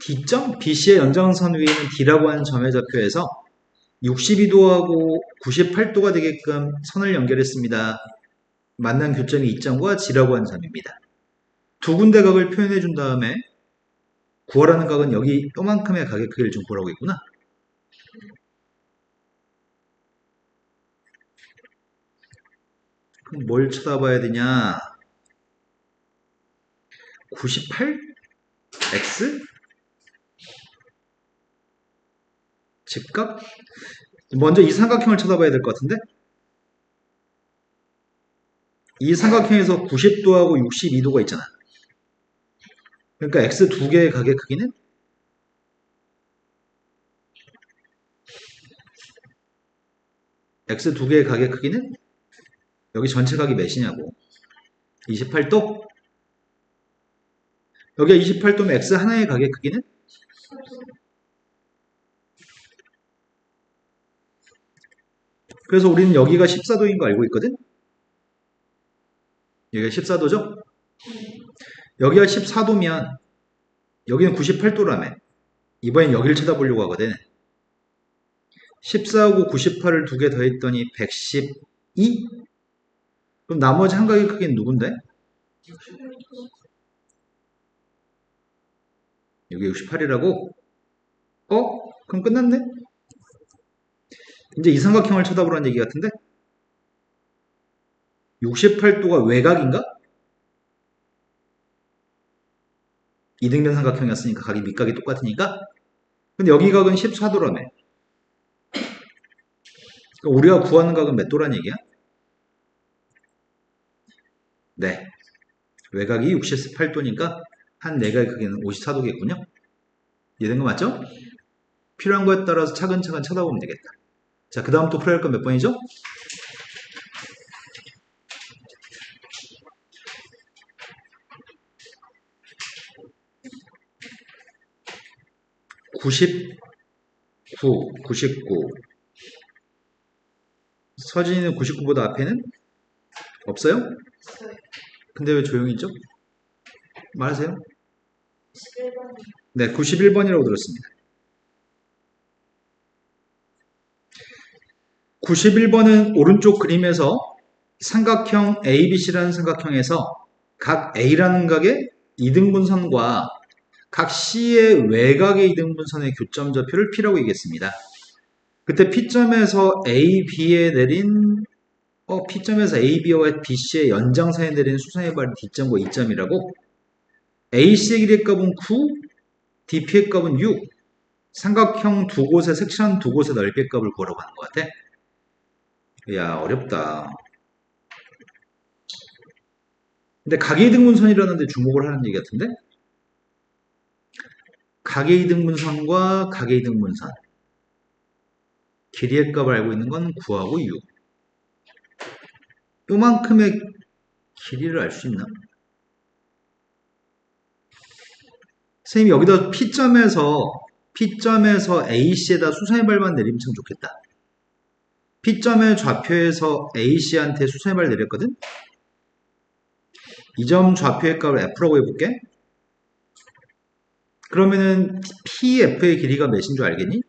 D점? BC의 연장선 위에 있는 D라고 하는 점의 좌표에서 62도하고 98도가 되게끔 선을 연결했습니다. 만난 교점이 이 점과 G라고 하는 점입니다. 두 군데 각을 표현해 준 다음에 구하라는 각은 여기 요만큼의 각의 크기를 좀 보라고 했구나. 그럼 뭘 쳐다봐야 되냐? 98? X? 직각? 먼저 이 삼각형을 쳐다봐야 될 것 같은데? 이 삼각형에서 90도하고 62도가 있잖아. 그러니까 X 두 개의 각의 크기는? X 두 개의 각의 크기는? 여기 전체 각이 몇이냐고. 28도? 여기가 28도면 X 하나의 각의 크기는? 그래서 우리는 여기가 14도인 거 알고 있거든? 여기가 14도죠? 여기가 14도면 여기는 98도라며. 이번엔 여기를 쳐다보려고 하거든. 14하고 98을 두 개 더했더니 112? 그럼 나머지 한 각의 크기는 누군데? 여기 68이라고? 그럼 끝났네? 이제 이 삼각형을 쳐다보라는 얘기 같은데? 68도가 외곽인가? 이등변 삼각형이었으니까 각이 밑각이 똑같으니까. 근데 여기 각은 14도라며. 그러니까 우리가 구하는 각은 몇 도란 얘기야? 네. 외곽이 68도니까 한 내각의 크기는 54도겠군요. 이해된 거 맞죠? 필요한 거에 따라서 차근차근 쳐다보면 되겠다. 자, 그 다음 또 풀어야 할 건 몇 번이죠? 99, 99. 서진이는 99보다 앞에는 없어요? 있어요. 근데 왜 조용히 있죠? 말하세요. 11번. 네, 91번이라고 들었습니다. 91번은 오른쪽 그림에서 삼각형 ABC라는 삼각형에서 각 A라는 각의 이등분선과 각 C의 외곽의 이등분선의 교점 좌표를 P라고 얘기했습니다. 그때 P점에서 AB에 내린 P점에서 AB와 BC의 연장선에 내린 수선의 발이 D점과 E점이라고. AC의 길이의 값은 9, DP의 값은 6. 삼각형 두 곳에 색칠한 두 곳의 넓이의 값을 구하라고 하는 것 같아. 야, 어렵다. 근데 각이등분선이라는데 주목을 하는 얘기 같은데? 각이등분선과 각이등분선. 길이의 값을 알고 있는 건 9하고 6. 요만큼의 길이를 알 수 있나? 선생님이 여기다 P점에서 AC에다 수선의 발만 내리면 참 좋겠다. P점의 좌표에서 AC한테 수선의 발 내렸거든? 이 점 좌표의 값을 F라고 해볼게. 그러면은 PF의 길이가 몇인 줄 알겠니?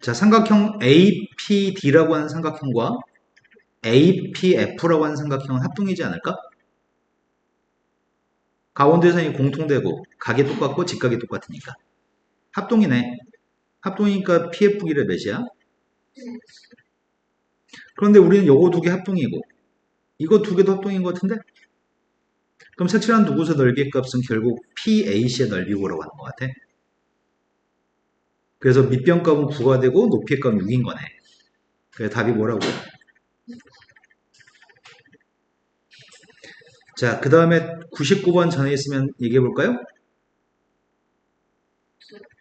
자, 삼각형 APD라고 하는 삼각형과 APF라고 하는 삼각형은 합동이지 않을까? 가운데선이 공통되고 각이 똑같고 직각이 똑같으니까 합동이네. 합동이니까 PF 길이 몇이야? 그런데 우리는 요거 두 개 합동이고 이거 두 개도 합동인 것 같은데? 그럼 색칠한 두 곳의 넓이의 값은 결국 PAC의 넓이고라고 하는 것 같아. 그래서 밑변 값은 9가 되고 높이의 값은 6인 거네. 그래서 답이 뭐라고? 자, 그 다음에 99번 전에 있으면 얘기해 볼까요?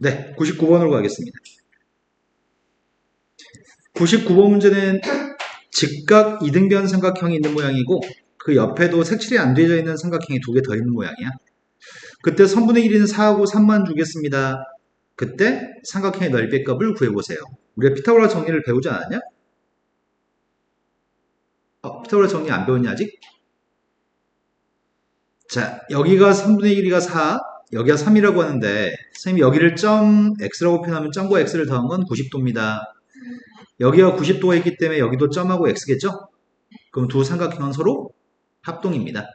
네, 99번으로 가겠습니다. 99번 문제는 직각 이등변 삼각형이 있는 모양이고 그 옆에도 색칠이 안 되어 있는 삼각형이 두 개 더 있는 모양이야. 그때 선분의 길이는 4하고 3만 주겠습니다. 그때 삼각형의 넓이의 값을 구해보세요. 우리가 피타고라 정리를 배우지 않았냐? 피타고라 정리 안 배웠냐 아직? 자, 여기가 3분의 길이가 4, 여기가 3이라고 하는데 선생님이 여기를 점 x라고 표현하면 점과 x를 더한 건 90도입니다. 여기가 90도가 있기 때문에 여기도 점하고 x겠죠? 그럼 두 삼각형은 서로 합동입니다.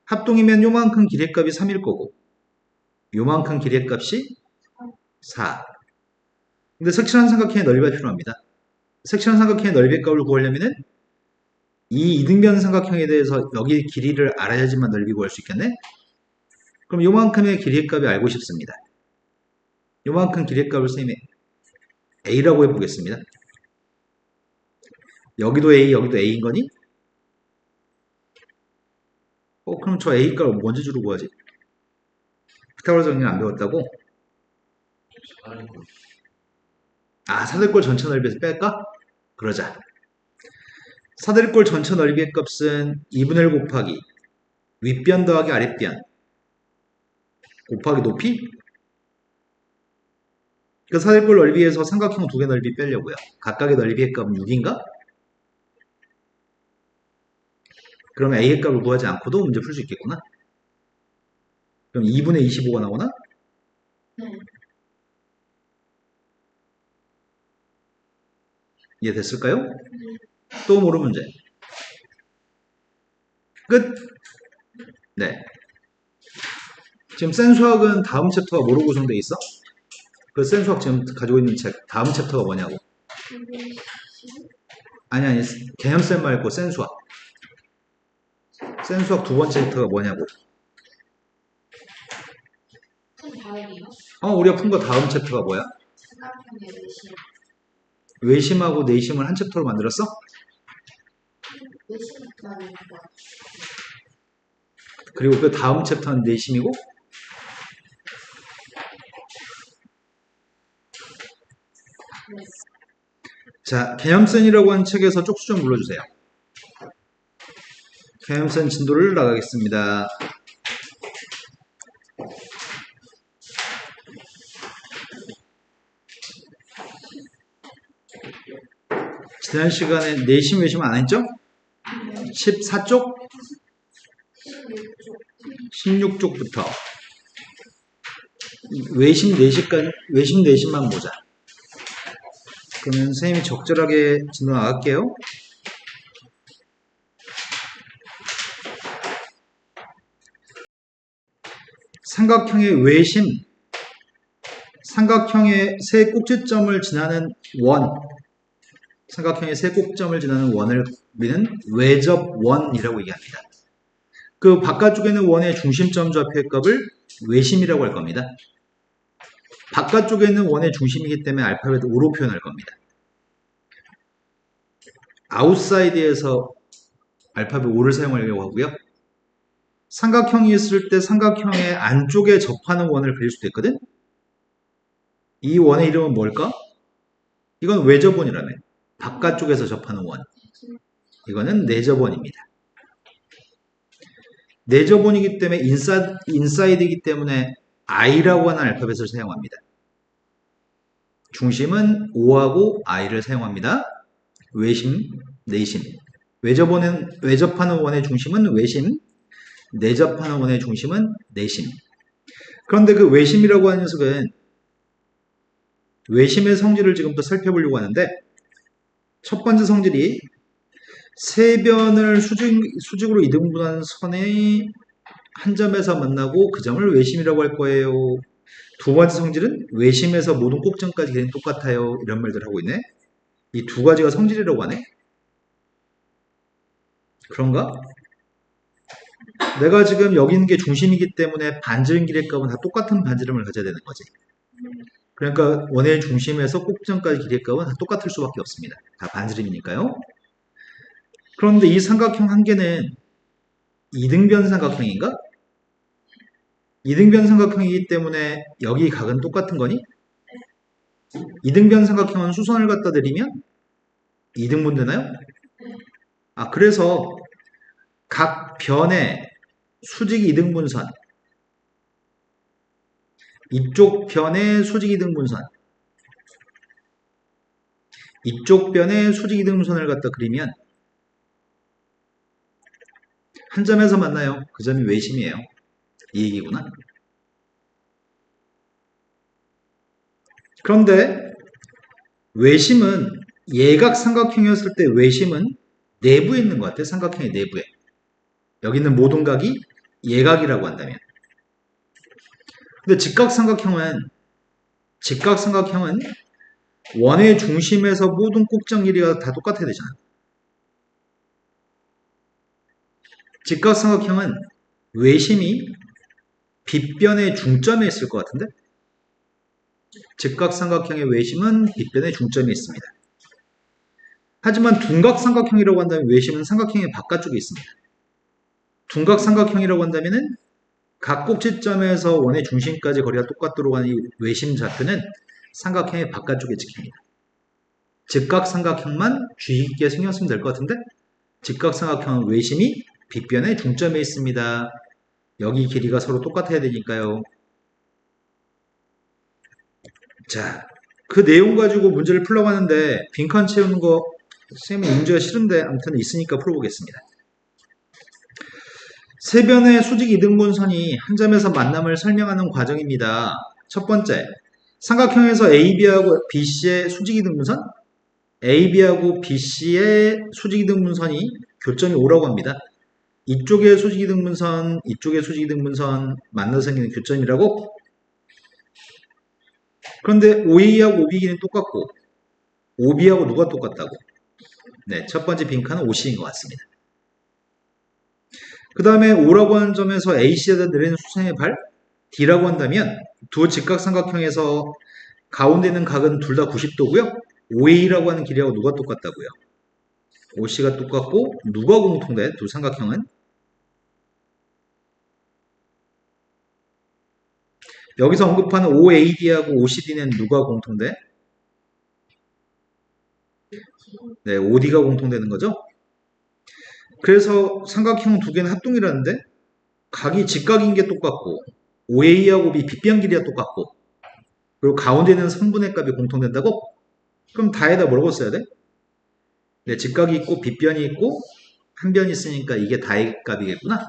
합동이면 요만큼 길이의 값이 3일 거고 요만큼 길이의 값이 4. 근데 색칠한 삼각형의 넓이가 필요합니다. 색칠한 삼각형의 넓이의 값을 구하려면은 이 이등변 삼각형에 대해서 여기 길이를 알아야지만 넓이 구할 수 있겠네? 그럼 요만큼의 길이의 값이 알고 싶습니다. 요만큼 길이의 값을 선생님이 A라고 해보겠습니다. 여기도 A, 여기도 A인 거니? 그럼 저 A 값을 뭔지 주로 구하지? 피타고라 정리를 안 배웠다고? 사대골 전체 넓이에서 뺄까? 그러자. 사대골 전체 넓이의 값은 2분의 1 곱하기 윗변 더하기 아랫변 곱하기 높이? 그 사대골 넓이에서 삼각형 두 개 넓이 빼려고요. 각각의 넓이의 값은 6인가? 그럼 A의 값을 구하지 않고도 문제 풀 수 있겠구나. 그럼 2분의 25가 나오나? 네. 이해됐을까요? 또 모르는 문제. 끝. 네. 지금 센 수학은 다음 챕터가 뭐로 구성되어 있어? 그 센 수학 지금 가지고 있는 책 다음 챕터가 뭐냐고. 아니 개념센 말고 센 수학. 센 수학 두 번째 챕터가 뭐냐고. 큰 다음이요? 우리가 푼 거 다음 챕터가 뭐야? 삼각형의 외심. 외심하고 내심을 한 챕터로 만들었어? 외심부터 하는 거. 그리고 그 다음 챕터는 내심이고 네. 자, 개념센이라고 하는 책에서 쪽수 좀 불러주세요. 개념센 진도를 나가겠습니다. 지난 시간에 내심 외심 안 했죠? 14쪽? 16쪽부터 외심 내심만 보자. 그러면 선생님이 적절하게 진도 나갈게요. 삼각형의 외심, 삼각형의 세 꼭지점을 지나는 원, 삼각형의 세 꼭지점을 지나는 원을 우리는 외접원이라고 얘기합니다. 그 바깥쪽에는 원의 중심점 좌표의 값을 외심이라고 할 겁니다. 바깥쪽에 있는 원의 중심이기 때문에 알파벳 O로 표현할 겁니다. 아웃사이드에서 알파벳 O를 사용하려고 하고요. 삼각형이 있을 때 삼각형의 안쪽에 접하는 원을 그릴 수도 있거든? 이 원의 이름은 뭘까? 이건 외접원이라며. 바깥쪽에서 접하는 원. 이거는 내접원입니다. 내접원이기 때문에 인사이드이기 때문에 I라고 하는 알파벳을 사용합니다. 중심은 O하고 I를 사용합니다. 외심, 내심. 외접하는 원의 중심은 외심, 내접하는 원의 중심은 내심. 그런데 그 외심이라고 하는 녀석은 외심의 성질을 지금부터 살펴보려고 하는데 첫 번째 성질이 세변을 수직으로 이등분한 선의 한 점에서 만나고 그 점을 외심이라고 할 거예요. 두 번째 성질은 외심에서 모든 꼭점까지 길이는 똑같아요. 이런 말들 하고 있네. 이 두 가지가 성질이라고 하네. 그런가? 내가 지금 여기 있는 게 중심이기 때문에 반지름 길이의 값은 다 똑같은 반지름을 가져야 되는 거지. 그러니까 원의 중심에서 꼭지점까지 길이의 값은 다 똑같을 수밖에 없습니다. 다 반지름이니까요. 그런데 이 삼각형 한 개는 이등변 삼각형인가? 이등변 삼각형이기 때문에 여기 각은 똑같은 거니? 이등변 삼각형은 수선을 갖다 드리면 이등분 되나요? 그래서 각 변의 수직 이등분선, 이쪽 변의 수직 이등분선, 이쪽 변의 수직 이등분선을 갖다 그리면 한 점에서 만나요. 그 점이 외심이에요. 이 얘기구나. 그런데 외심은 예각 삼각형이었을 때 외심은 내부에 있는 것 같아요. 삼각형의 내부에. 여기 있는 모든 각이 예각이라고 한다면. 근데 직각삼각형은 원의 중심에서 모든 꼭정 길이가 다 똑같아야 되잖아. 직각삼각형은 외심이 빗변의 중점에 있을 것 같은데? 직각삼각형의 외심은 빗변의 중점에 있습니다. 하지만 둔각삼각형이라고 한다면 외심은 삼각형의 바깥쪽에 있습니다. 둔각삼각형이라고 한다면 각 꼭지점에서 원의 중심까지 거리가 똑같도록 하는 이 외심 좌표는 삼각형의 바깥쪽에 찍힙니다. 직각삼각형만 주의 깊게 신경 쓰면 될 것 같은데 직각삼각형은 외심이 빗변의 중점에 있습니다. 여기 길이가 서로 똑같아야 되니까요. 자, 그 내용 가지고 문제를 풀려고 하는데 빈칸 채우는 거 선생님이 문제가 싫은데 아무튼 있으니까 풀어보겠습니다. 세 변의 수직 이등분선이 한 점에서 만남을 설명하는 과정입니다. 첫 번째, 삼각형에서 AB하고 BC의 수직 이등분선, AB하고 BC의 수직 이등분선이 교점이 O라고 합니다. 이쪽의 수직 이등분선, 이쪽의 수직 이등분선 만나서 생기는 교점이라고. 그런데 OA하고 OB기는 똑같고 OB하고 누가 똑같다고? 네, 첫 번째 빈칸은 OC인 것 같습니다. 그 다음에 O라고 하는 점에서 AC에다 내리는 수선의 발 D라고 한다면 두 직각삼각형에서 가운데 있는 각은 둘 다 90도고요. OA라고 하는 길이하고 누가 똑같다고요? OC가 똑같고 누가 공통돼? 두 삼각형은? 여기서 언급하는 OAD하고 OCD는 누가 공통돼? 네, OD가 공통되는 거죠. 그래서 삼각형 두 개는 합동이라는데 각이 직각인 게 똑같고 OA하고 B 빗변 길이가 똑같고 그리고 가운데 있는 성분의 값이 공통된다고? 그럼 다에다 뭐라고 써야 돼? 네, 직각이 있고 빗변이 있고 한 변이 있으니까 이게 다의 값이겠구나.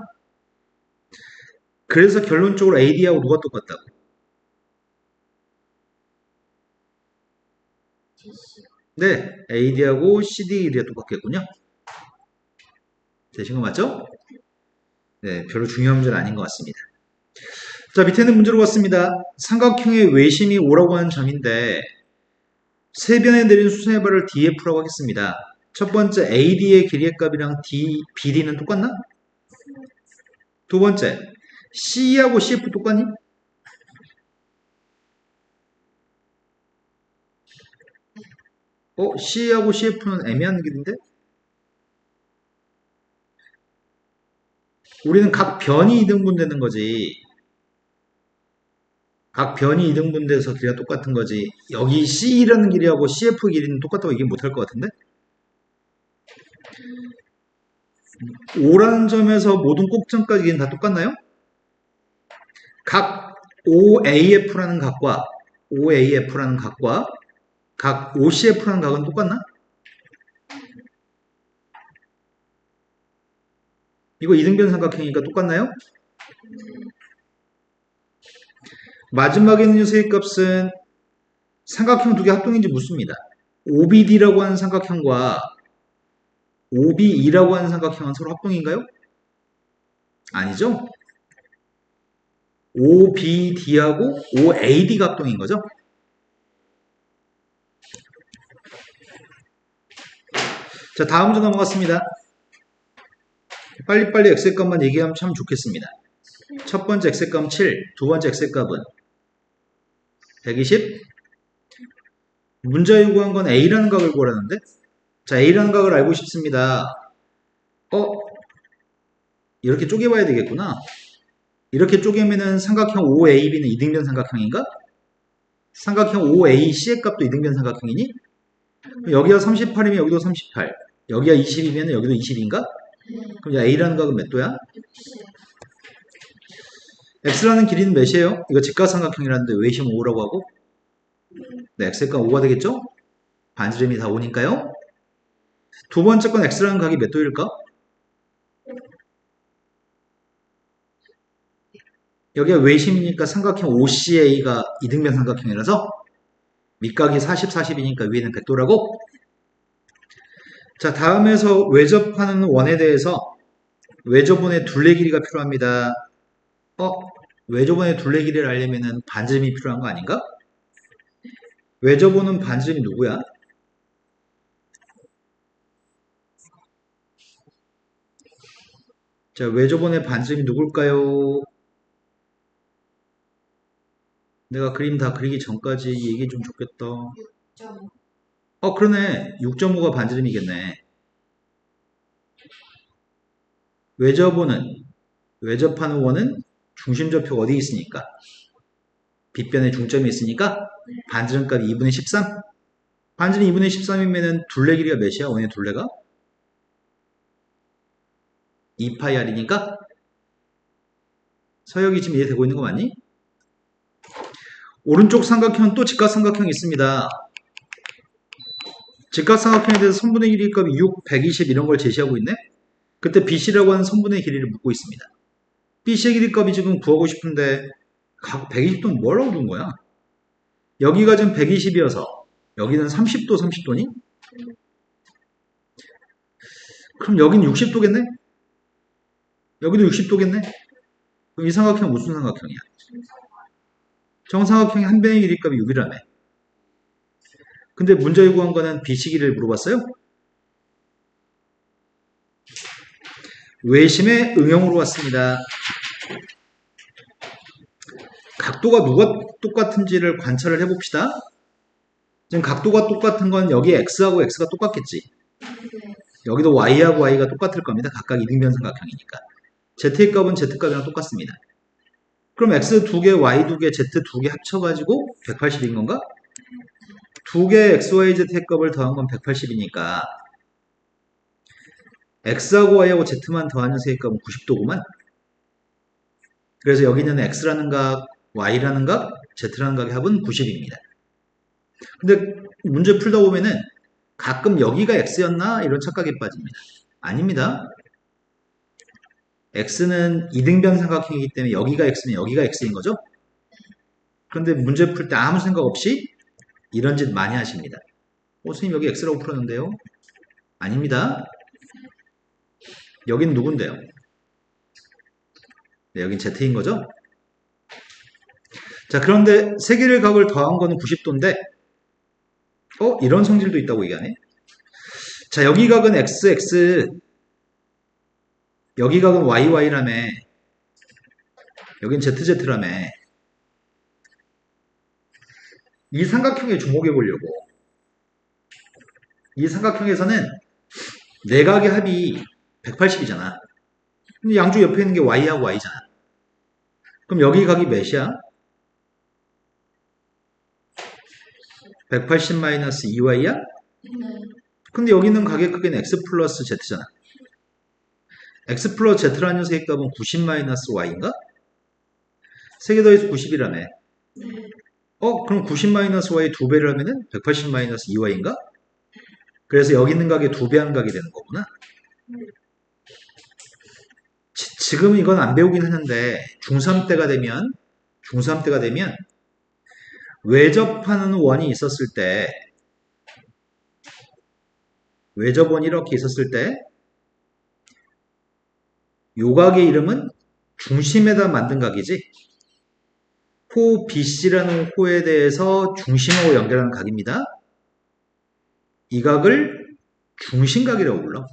그래서 결론적으로 AD하고 누가 똑같다고? 네, AD하고 CD 길이가 똑같겠군요. 되신 거 맞죠? 네, 별로 중요한 문제는 아닌 것 같습니다. 자, 밑에는 문제로 봤습니다. 삼각형의 외심이 O라고 하는 점인데 세 변에 내린 수선의 발을 DF라고 하겠습니다. 첫 번째 AD의 길이의 값이랑 BD는 똑같나? 두 번째 C하고 CF 똑같니? C하고 CF는 애매한 길인데? 우리는 각 변이 2등분 되는 거지. 각 변이 2등분 돼서 길이가 똑같은 거지. 여기 C라는 길이하고 CF 길이는 똑같다고 얘기 못할 것 같은데? O라는 점에서 모든 꼭점까지 길이는 다 똑같나요? 각 OAF라는 각과 각 OCF라는 각은 똑같나? 이거 이등변 삼각형이니까 똑같나요? 마지막에 있는 녀석의 값은 삼각형 두 개 합동인지 묻습니다. OBD라고 하는 삼각형과 OBE라고 하는 삼각형은 서로 합동인가요? 아니죠? OBD하고 OAD가 합동인 거죠? 자, 다음 문제 넘어갔습니다. 빨리빨리 X의 값만 얘기하면 참 좋겠습니다. 첫 번째 X의 값 7, 두 번째 X의 값은 120. 문제 요구한 건 A라는 각을 구하라는데? 자, A라는 각을 알고 싶습니다. 이렇게 쪼개봐야 되겠구나. 이렇게 쪼개면은 삼각형 OAB는 이등변 삼각형인가? 삼각형 OAC의 값도 이등변 삼각형이니? 여기가 38이면 여기도 38. 여기가 20이면 여기도 20인가? 그럼 A라는 각은 몇 도야? X라는 길이는 몇이에요? 이거 직각삼각형이라는데 외심 5라고 하고? 네, X의 값 5가 되겠죠? 반지름이 다 5니까요. 두 번째 건 X라는 각이 몇 도일까? 여기가 외심이니까 삼각형 OCA가 이등변 삼각형이라서 밑각이 40, 40이니까 위에는 100도라고? 자, 다음에서 외접하는 원에 대해서 외접원의 둘레 길이가 필요합니다. 외접원의 둘레 길이를 알려면 반지름이 필요한 거 아닌가? 외접원은 반지름이 누구야? 자, 외접원의 반지름이 누굴까요? 내가 그림 다 그리기 전까지 얘기 좀 좋겠다. 6점. 그러네. 6.5가 반지름이겠네. 외접하는 원은 중심좌표가 어디 있으니까? 빗변에 중점이 있으니까 반지름값이 2분의 13? 반지름 2분의 13이면 둘레 길이가 몇이야? 원의 둘레가? 2파이 R이니까? 서역이 지금 이해되고 있는 거 맞니? 오른쪽 삼각형은 또 직각삼각형이 있습니다. 직각삼각형에 대해서 선분의 길이 값이 6, 120 이런 걸 제시하고 있네. 그때 BC라고 하는 선분의 길이를 묻고 있습니다. BC의 길이 값이 지금 구하고 싶은데 각 120도는 뭐라고 둔 거야? 여기가 지금 120이어서 여기는 30도, 30도니? 그럼 여기는 60도겠네? 여기도 60도겠네? 그럼 이 삼각형은 무슨 삼각형이야? 정삼각형의 한 변의 길이 값이 6이라며. 근데 문제에 구한 거는 BC 길이를 물어봤어요? 외심의 응용으로 왔습니다. 각도가 누가 똑같은지를 관찰을 해봅시다. 지금 각도가 똑같은 건 여기 X하고 X가 똑같겠지. 네. 여기도 Y하고 Y가 똑같을 겁니다. 각각 이등변 삼각형이니까. Z의 값은 Z값이랑 똑같습니다. 그럼 X 2개, Y 2개, Z 2개 합쳐가지고 180인 건가? 2개 XYZ의 값을 더한 건 180이니까 X하고 Y하고 Z만 더하는 세의 값은 90도구만. 그래서 여기 있는 X라는 각, Y라는 각, Z라는 각의 합은 90입니다. 근데 문제 풀다 보면은 가끔 여기가 X였나? 이런 착각에 빠집니다. 아닙니다. X는 이등변 삼각형이기 때문에 여기가 X면 여기가 X인 거죠? 그런데 문제 풀 때 아무 생각 없이 이런 짓 많이 하십니다. 선생님 여기 X라고 풀었는데요? 아닙니다. 여긴 누군데요? 네, 여긴 Z인 거죠? 자, 그런데 세 개를 각을 더한 거는 90도인데 이런 성질도 있다고 얘기하네. 자, 여기 각은 XX, 여기 각은 YY라며, 여긴 ZZ라며. 이 삼각형에 주목해 보려고. 이 삼각형에서는 내각의 합이 180이잖아. 근데 양쪽 옆에 있는 게 Y하고 Y잖아. 그럼 여기 각이 몇이야? 180-2Y야? 네. 근데 여기 있는 각의 크기는 X 플러스 Z잖아. X 플러스 Z라는 녀석의 값은 90-Y인가? 3개 더해서 90이라며. 네. 그럼 90-Y 2배를 하면은 180-2Y인가? 그래서 여기 있는 각의 2배 한 각이 되는 거구나. 지금 이건 안 배우긴 하는데 중3 때가 되면 외접하는 원이 있었을 때 외접원이 이렇게 있었을 때 요 각의 이름은 중심에다 만든 각이지. 호 BC라는 호에 대해서 중심하고 연결하는 각입니다. 이 각을 중심각이라고 불러.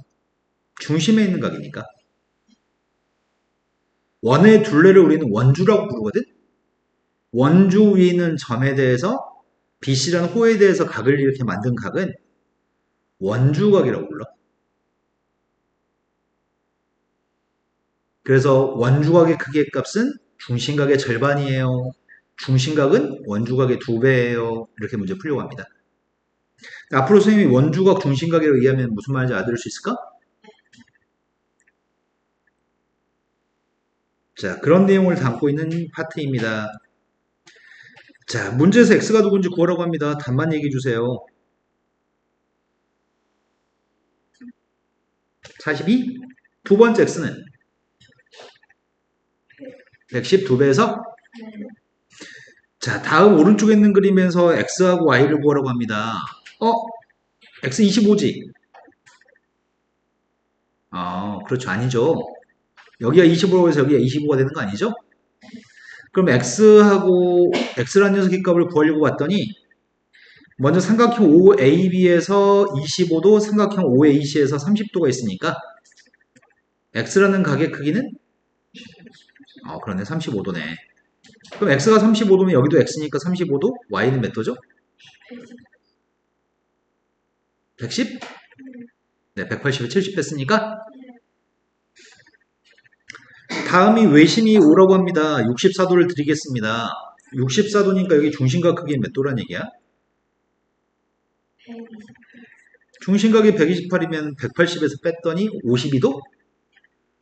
중심에 있는 각이니까. 원의 둘레를 우리는 원주라고 부르거든. 원주 위에 있는 점에 대해서 BC라는 호에 대해서 각을 이렇게 만든 각은 원주각이라고 불러. 그래서 원주각의 크기의 값은 중심각의 절반이에요. 중심각은 원주각의 2배예요. 이렇게 문제 풀려고 합니다. 앞으로 선생님이 원주각, 중심각이라고 이해하면 무슨 말인지 알아들을 수 있을까? 자, 그런 내용을 담고 있는 파트입니다. 자, 문제에서 x가 누군지 구하라고 합니다. 답만 얘기해 주세요. 42? 두 번째 x는 112배에서 자, 다음 오른쪽에 있는 그림에서 x하고 y를 구하라고 합니다. x 25지? 그렇죠. 아니죠. 여기가 25라고 해서 여기가 25가 되는 거 아니죠? 그럼 x라는 녀석의 값을 구하려고 봤더니 먼저 삼각형 OAB에서 25도, 삼각형 OAC에서 30도가 있으니까 x라는 각의 크기는 그러네. 35도네. 그럼 x가 35도면 여기도 x니까 35도, y는 몇 도죠? 110? 네, 180에 70 했으니까 다음이 외심이 5라고 합니다. 64도를 드리겠습니다. 64도니까 여기 중심각 크기 몇 도란 얘기야? 중심각이 128이면 180에서 뺐더니 52도?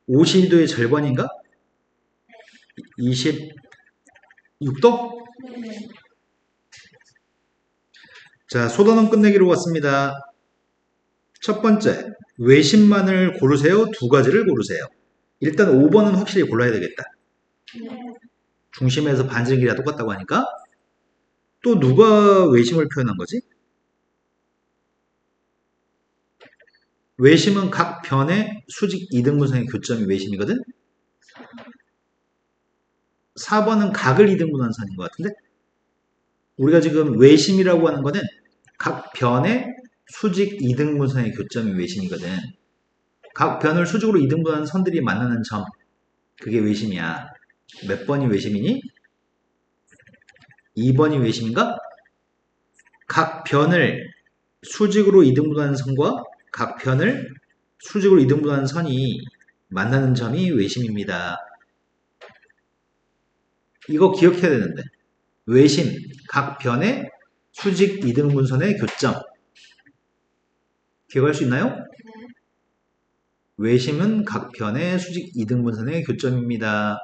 52도의 절반인가? 26도? 자, 소단원 끝내기로 왔습니다. 첫 번째, 외심만을 고르세요? 두 가지를 고르세요? 일단 5번은 확실히 골라야 되겠다. 네. 중심에서 반지름 길이가 똑같다고 하니까. 또 누가 외심을 표현한 거지? 외심은 각 변의 수직 이등분선의 교점이 외심이거든? 4번은 각을 이등분한 선인 것 같은데? 우리가 지금 외심이라고 하는 거는 각 변의 수직 이등분선의 교점이 외심이거든. 각 변을 수직으로 이등분한 선들이 만나는 점, 그게 외심이야. 몇 번이 외심이니? 2번이 외심인가? 각 변을 수직으로 이등분하는 선과 각 변을 수직으로 이등분하는 선이 만나는 점이 외심입니다. 이거 기억해야 되는데, 외심, 각 변의 수직 이등분선의 교점. 기억할 수 있나요? 외심은 각 변의 수직 이등분선의 교점입니다.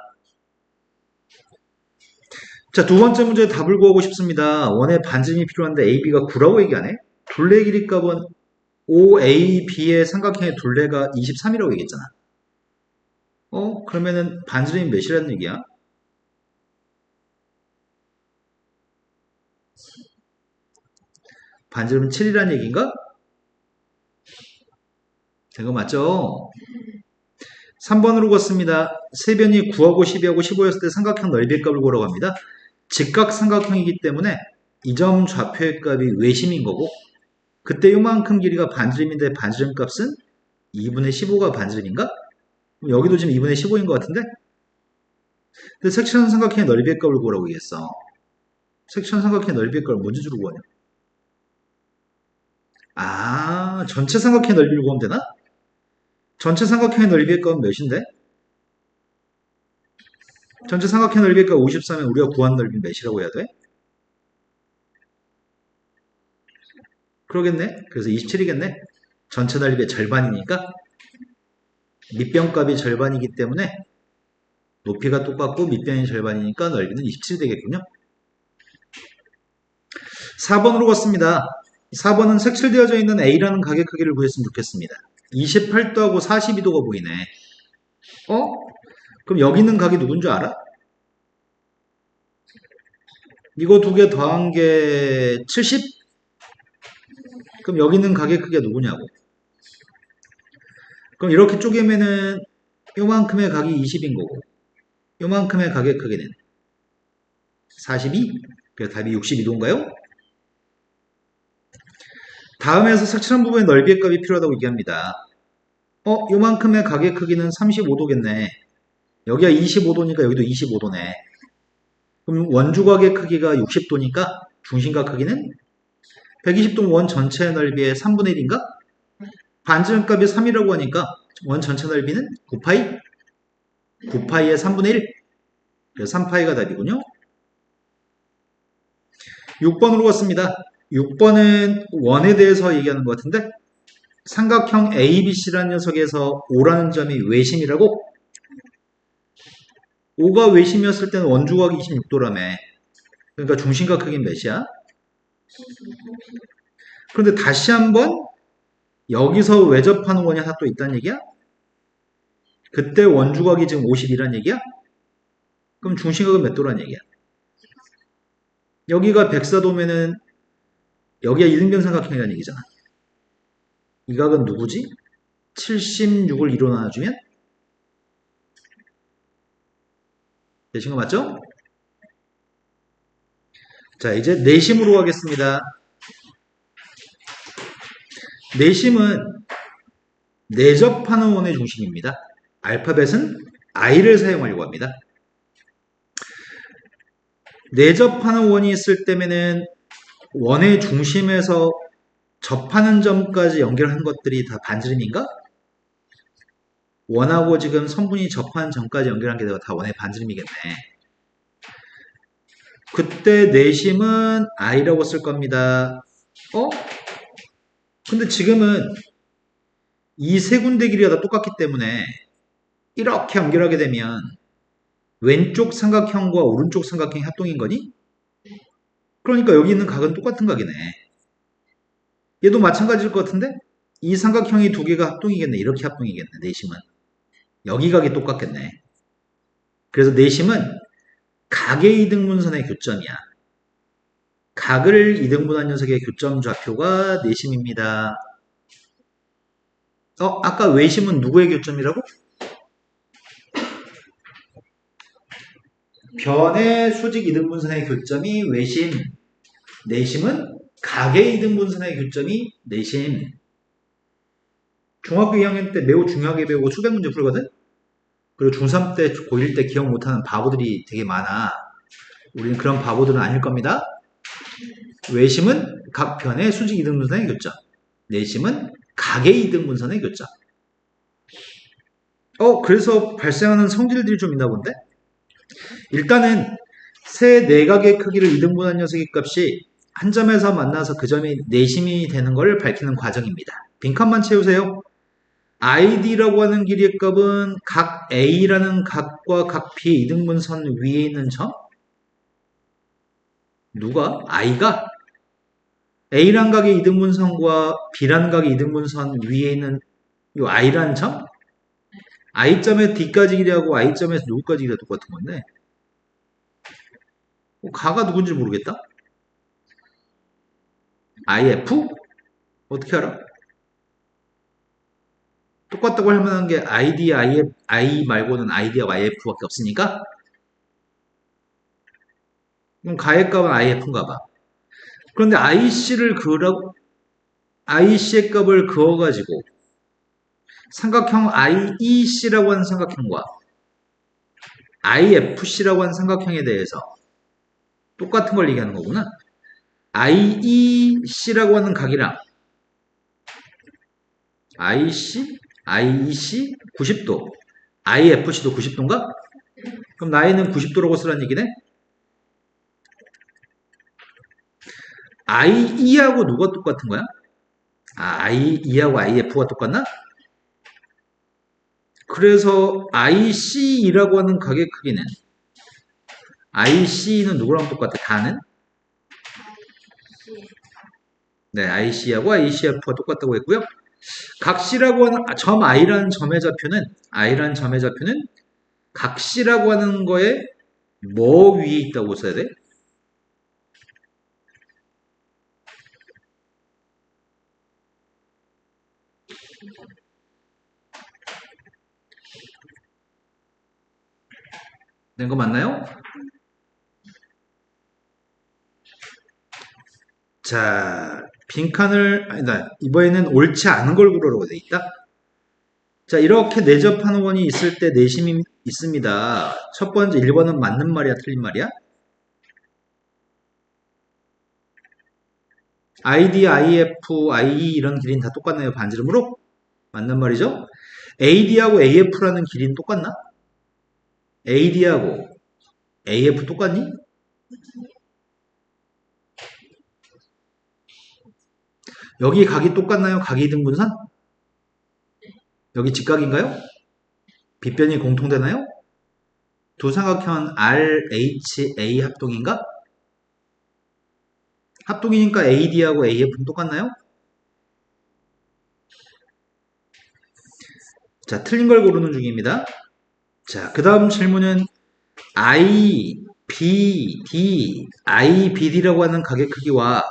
자, 두 번째 문제 답을 구하고 싶습니다. 원의 반지름이 필요한데 AB가 9라고 얘기하네. 둘레 길이 값은 OAB의 삼각형의 둘레가 23이라고 얘기했잖아. 그러면은 반지름이 몇이라는 얘기야? 반지름은 7이라는 얘기인가? 된 거 맞죠? 3번으로 갔습니다. 세 변이 9하고 12하고 15였을 때 삼각형 넓이의 값을 구하라고 합니다. 직각 삼각형이기 때문에 이 점 좌표의 값이 외심인 거고, 그때 요만큼 길이가 반지름인데 반지름 값은 2분의 15가 반지름인가? 여기도 지금 2분의 15인 것 같은데? 근데 섹션 삼각형의 넓이의 값을 구하라고 얘기했어. 섹션 삼각형의 넓이의 값을 뭔지 주로 구하냐? 전체 삼각형의 넓이를 구하면 되나? 전체 삼각형의 넓이의 값은 몇인데? 전체 삼각형 넓이의 값 54면 우리가 구한 넓이는 몇이라고 해야 돼? 그러겠네? 그래서 27이겠네? 전체 넓이의 절반이니까 밑변값이 절반이기 때문에 높이가 똑같고 밑변이 절반이니까 넓이는 27이 되겠군요. 4번으로 갔습니다. 4번은 색칠되어져 있는 A라는 가게 크기를 구했으면 좋겠습니다. 28도하고 42도가 보이네. 그럼 여기 있는 각이 누군 줄 알아? 이거 두 개 더한 게 70? 그럼 여기 있는 각의 크기가 누구냐고. 그럼 이렇게 쪼개면은 요만큼의 각이 20인 거고, 요만큼의 각의 크기는 42? 그래서 답이 62도인가요? 다음에서 색칠한 부분의 넓이의 값이 필요하다고 얘기합니다. 요만큼의 각의 크기는 35도겠네. 여기가 25도니까 여기도 25도네. 그럼 원주각의 크기가 60도니까 중심각 크기는 120도 원 전체 넓이의 3분의 1인가? 반지름 값이 3이라고 하니까 원 전체 넓이는 9파이? 9파이의 3분의 1? 그래서 3파이가 답이군요. 6번으로 갔습니다. 6번은 원에 대해서 얘기하는 것 같은데 삼각형 ABC라는 녀석에서 O라는 점이 외심이라고? O가 외심이었을 때는 원주각이 26도라며. 그러니까 중심각 크기는 몇이야? 그런데 다시 한번 여기서 외접하는 원이 하나 또 있다는 얘기야? 그때 원주각이 지금 50이란 얘기야? 그럼 중심각은 몇 도란 얘기야? 여기가 104도면은 여기가 이등변 삼각형이라는 얘기잖아. 이 각은 누구지? 76을 2로 나눠주면? 되신 거 맞죠? 자, 이제 내심으로 가겠습니다. 내심은 내접하는 원의 중심입니다. 알파벳은 I를 사용하려고 합니다. 내접하는 원이 있을 때면은 원의 중심에서 접하는 점까지 연결하는 것들이 다 반지름인가? 원하고 지금 선분이 접하는 점까지 연결한 게 다 원의 반지름이겠네. 그때 내심은 I라고 쓸 겁니다. 근데 지금은 이 세 군데 길이가 다 똑같기 때문에 이렇게 연결하게 되면 왼쪽 삼각형과 오른쪽 삼각형이 합동인 거니? 그러니까 여기 있는 각은 똑같은 각이네. 얘도 마찬가지일 것 같은데? 이 삼각형이 두 개가 합동이겠네. 이렇게 합동이겠네. 내심은. 여기 각이 똑같겠네. 그래서 내심은 각의 이등분선의 교점이야. 각을 이등분한 녀석의 교점 좌표가 내심입니다. 아까 외심은 누구의 교점이라고? 변의 수직 이등분선의 교점이 외심. 내심은 각의 이등분선의 교점이 내심. 중학교 2학년 때 매우 중요하게 배우고 수백 문제 풀거든? 그리고 중3 때, 고1 때 기억 못하는 바보들이 되게 많아. 우리는 그런 바보들은 아닐 겁니다. 외심은 각 변의 수직 이등분선의 교점. 내심은 각의 이등분선의 교점. 그래서 발생하는 성질들이 좀 있나 본데? 일단은 세 내각의 크기를 이등분한 녀석의 값이 한 점에서 만나서 그 점이 내심이 되는 것을 밝히는 과정입니다. 빈칸만 채우세요. id라고 하는 길이의 값은 각 a라는 각과 각 b의 이등분선 위에 있는 점? 누가? i가? a란 각의 이등분선과 b란 각의 이등분선 위에 있는 이 i라는 점? i점의 d까지 길이하고 i점에서 누구까지 길이가 똑같은 건데 가가 누군지 모르겠다? if? 어떻게 알아? 똑같다고 할 만한 게 id, i 말고는 id하고 if밖에 없으니까 그럼 가의 값은 if인가 봐. 그런데 ic를 그으라고 ic의 값을 그어가지고 삼각형 IEC라고 하는 삼각형과 IFC라고 하는 삼각형에 대해서 똑같은 걸 얘기하는 거구나. IEC라고 하는 각이랑 IEC 90도, IFC도 90도인가? 그럼 나이는 90도라고 쓰라는 얘기네? IE하고 누가 똑같은 거야? IE하고 IF가 똑같나? 그래서 IC라고 하는 각의 크기는 IC는 누구랑 똑같아? 다는? 네, IC하고 ICF가 똑같다고 했고요. 각 C라고 하는 점 I라는 점의 좌표는 각 C라고 하는 거에 뭐 위에 있다고 써야 돼? 된 거 맞나요? 자, 빈칸을 아니다. 이번에는 옳지 않은 걸 고르라고 돼 있다. 자, 이렇게 내접하는 원이 있을 때 내심이 있습니다. 첫 번째 1번은 맞는 말이야, 틀린 말이야? ID, IF, IE 이런 길이는 다 똑같나요? 반지름으로? 맞는 말이죠? AD하고 AF라는 길이는 똑같나? AD하고 AF 똑같니? 여기 각이 똑같나요? 각이 등분선? 여기 직각인가요? 빗변이 공통되나요? 두 삼각형은 RHA 합동인가? 합동이니까 AD하고 AF는 똑같나요? 자, 틀린 걸 고르는 중입니다. 자, 그 다음 질문은 IBD, IBD라고 하는 각의 크기와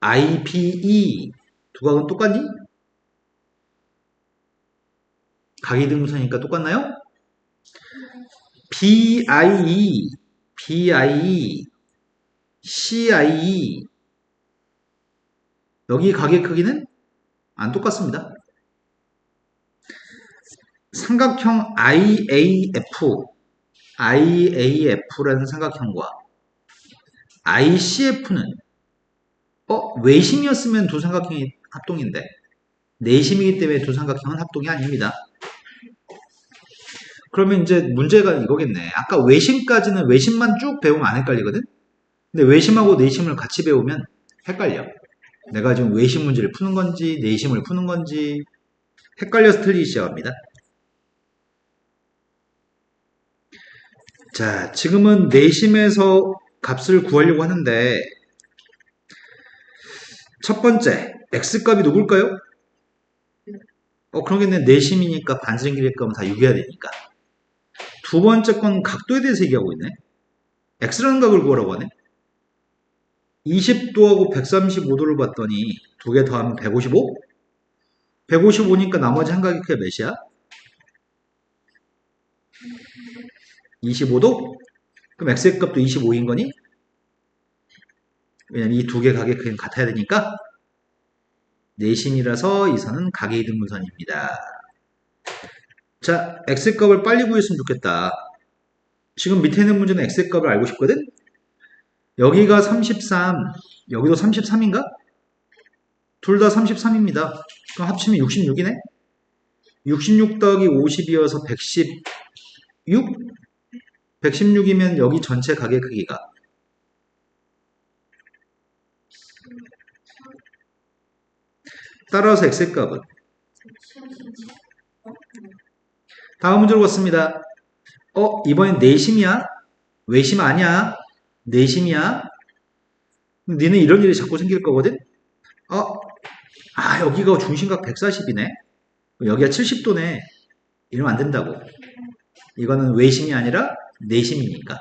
IPE 두 각은 똑같니? 각이 등분선이니까 똑같나요? BIE, CIE 여기 각의 크기는 안 똑같습니다. 삼각형 IAF라는 삼각형과 ICF는 외심이었으면 두 삼각형이 합동인데 내심이기 때문에 두 삼각형은 합동이 아닙니다. 그러면 이제 문제가 이거겠네. 아까 외심까지는 외심만 쭉 배우면 안 헷갈리거든? 근데 외심하고 내심을 같이 배우면 헷갈려. 내가 지금 외심 문제를 푸는 건지 내심을 푸는 건지 헷갈려서 틀리기 시작합니다. 자, 지금은 내심에서 값을 구하려고 하는데 첫 번째, x값이 누굴까요? 그러겠네. 내심이니까 반지름길의 값은 다 6이어야 되니까. 두 번째 건 각도에 대해서 얘기하고 있네. x라는 각을 구하라고 하네. 20도하고 135도를 봤더니 두 개 더하면 155? 155니까 나머지 한 각이 크기가 몇이야? 25도? 그럼 x의 값도 25인 거니? 왜냐면 이 두 개 각의 크기는 같아야 되니까 내심이라서 이 선은 각의 이등분선입니다. 자, x의 값을 빨리 구했으면 좋겠다. 지금 밑에 있는 문제는 x의 값을 알고 싶거든? 여기가 33, 여기도 33인가? 둘 다 33입니다. 그럼 합치면 66이네? 66 더하기 50이어서 116? 116이면 여기 전체 각의 크기가 따라서 x의 값은 다음 문제로 갔습니다. 이번엔 내심이야? 외심 아니야? 내심이야? 니는 이런 일이 자꾸 생길 거거든? 여기가 중심각 140이네? 여기가 70도네. 이러면 안 된다고. 이거는 외심이 아니라 내심이니까.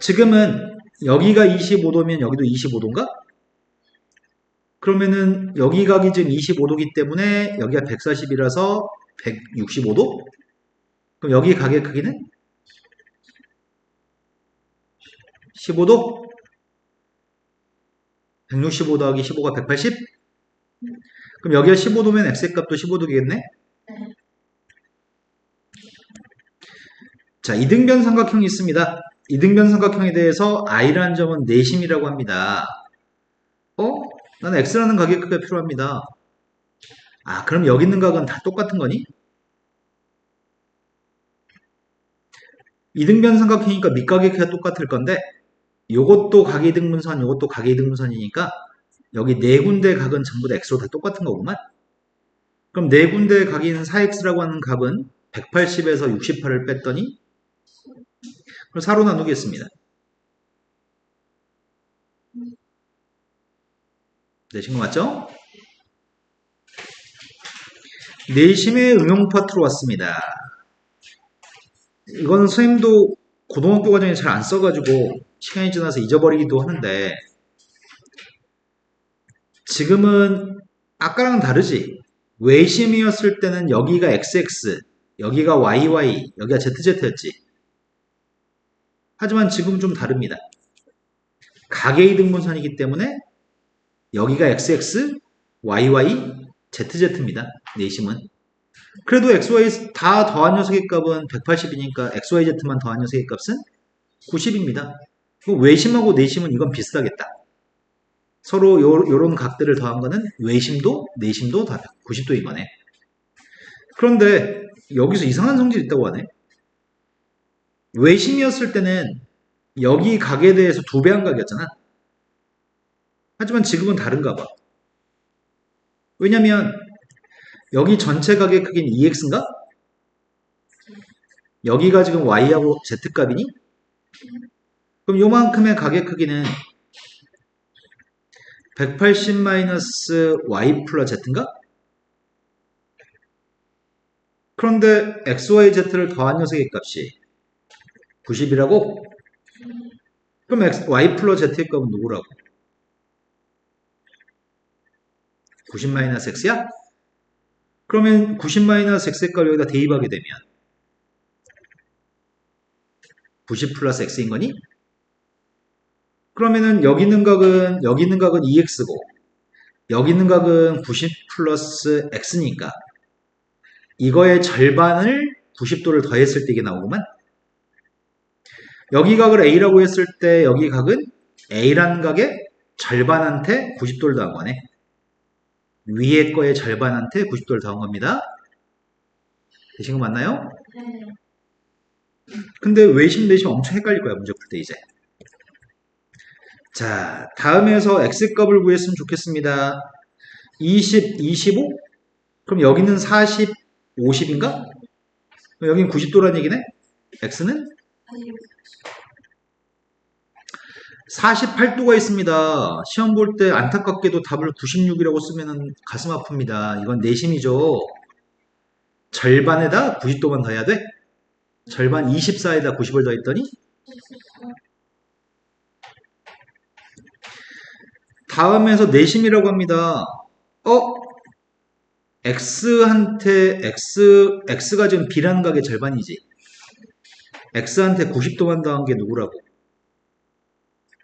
지금은 여기가 25도면 여기도 25도인가? 그러면은 여기 각이 지금 25도기 때문에 여기가 140이라서 165도? 그럼 여기 각의 크기는 15도? 165 더하기 15가 180? 그럼 여기가 15도면 x의 값도 15도겠네? 자, 이등변 삼각형이 있습니다. 이등변 삼각형에 대해서 i라는 점은 내심이라고 합니다. 나는 x라는 각의 크기가 필요합니다. 그럼 여기 있는 각은 다 똑같은 거니? 이등변 삼각형이니까 밑각의 크기가 똑같을 건데 요것도 각의 이등분선, 요것도 각의 이등분선이니까 여기 네 군데 각은 전부 다 x로 다 똑같은 거구만. 그럼 네 군데 각인 4x라고 하는 값은 180에서 68을 뺐더니 그럼 4로 나누겠습니다. 되신 거 맞죠? 내심의 응용 파트로 왔습니다. 이건 선생님도 고등학교 과정에 잘 안 써가지고 시간이 지나서 잊어버리기도 하는데 지금은 아까랑 다르지? 외심이었을 때는 여기가 XX, 여기가 YY, 여기가 ZZ였지. 하지만 지금 좀 다릅니다. 각의 이등분선이기 때문에 여기가 XX, YY, ZZ입니다. 내심은. 그래도 XY 다 더한 녀석의 값은 180이니까 XYZ만 더한 녀석의 값은 90입니다. 외심하고 내심은 이건 비슷하겠다. 서로 요런 각들을 더한 거는 외심도 내심도 다 90도인 거네. 그런데 여기서 이상한 성질이 있다고 하네. 외심이었을 때는 여기 각에 대해서 2배 한 각이었잖아. 하지만 지금은 다른가 봐. 왜냐면 여기 전체 각의 크기는 2x인가? 여기가 지금 y하고 z값이니? 그럼 요만큼의 각의 크기는 180-y 플러스 z인가? 그런데 xyz를 더한 녀석의 값이 90이라고? 그럼 y 플러스 z의 값은 누구라고? 90-x야? 그러면 90-x의 값을 여기다 대입하게 되면 90 플러스 x인 거니? 그러면은 여기 있는 각은 2x고 여기 있는 각은 90 플러스 x니까 이거의 절반을 90도를 더했을 때 이게 나오구만. 여기 각을 a라고 했을 때 여기 각은 a라는 각의 절반한테 90도를 더한 거네. 위에 거의 절반한테 90도를 더한 겁니다. 되신 거 맞나요? 근데 외심 내심 엄청 헷갈릴 거야, 문제 풀 때 이제. 자, 다음에서 x값을 구했으면 좋겠습니다. 20, 25? 그럼 여기는 40, 50인가? 그럼 여기는 90도라는 얘기네? x는? 48도가 있습니다. 시험 볼 때 안타깝게도 답을 96이라고 쓰면 가슴 아픕니다. 이건 내심이죠. 절반에다 90도만 더해야 돼? 절반 24에다 90을 더했더니 다음에서 내심이라고 합니다. X가 지금 B라는 각의 절반이지. X한테 90도만 더한 게 누구라고?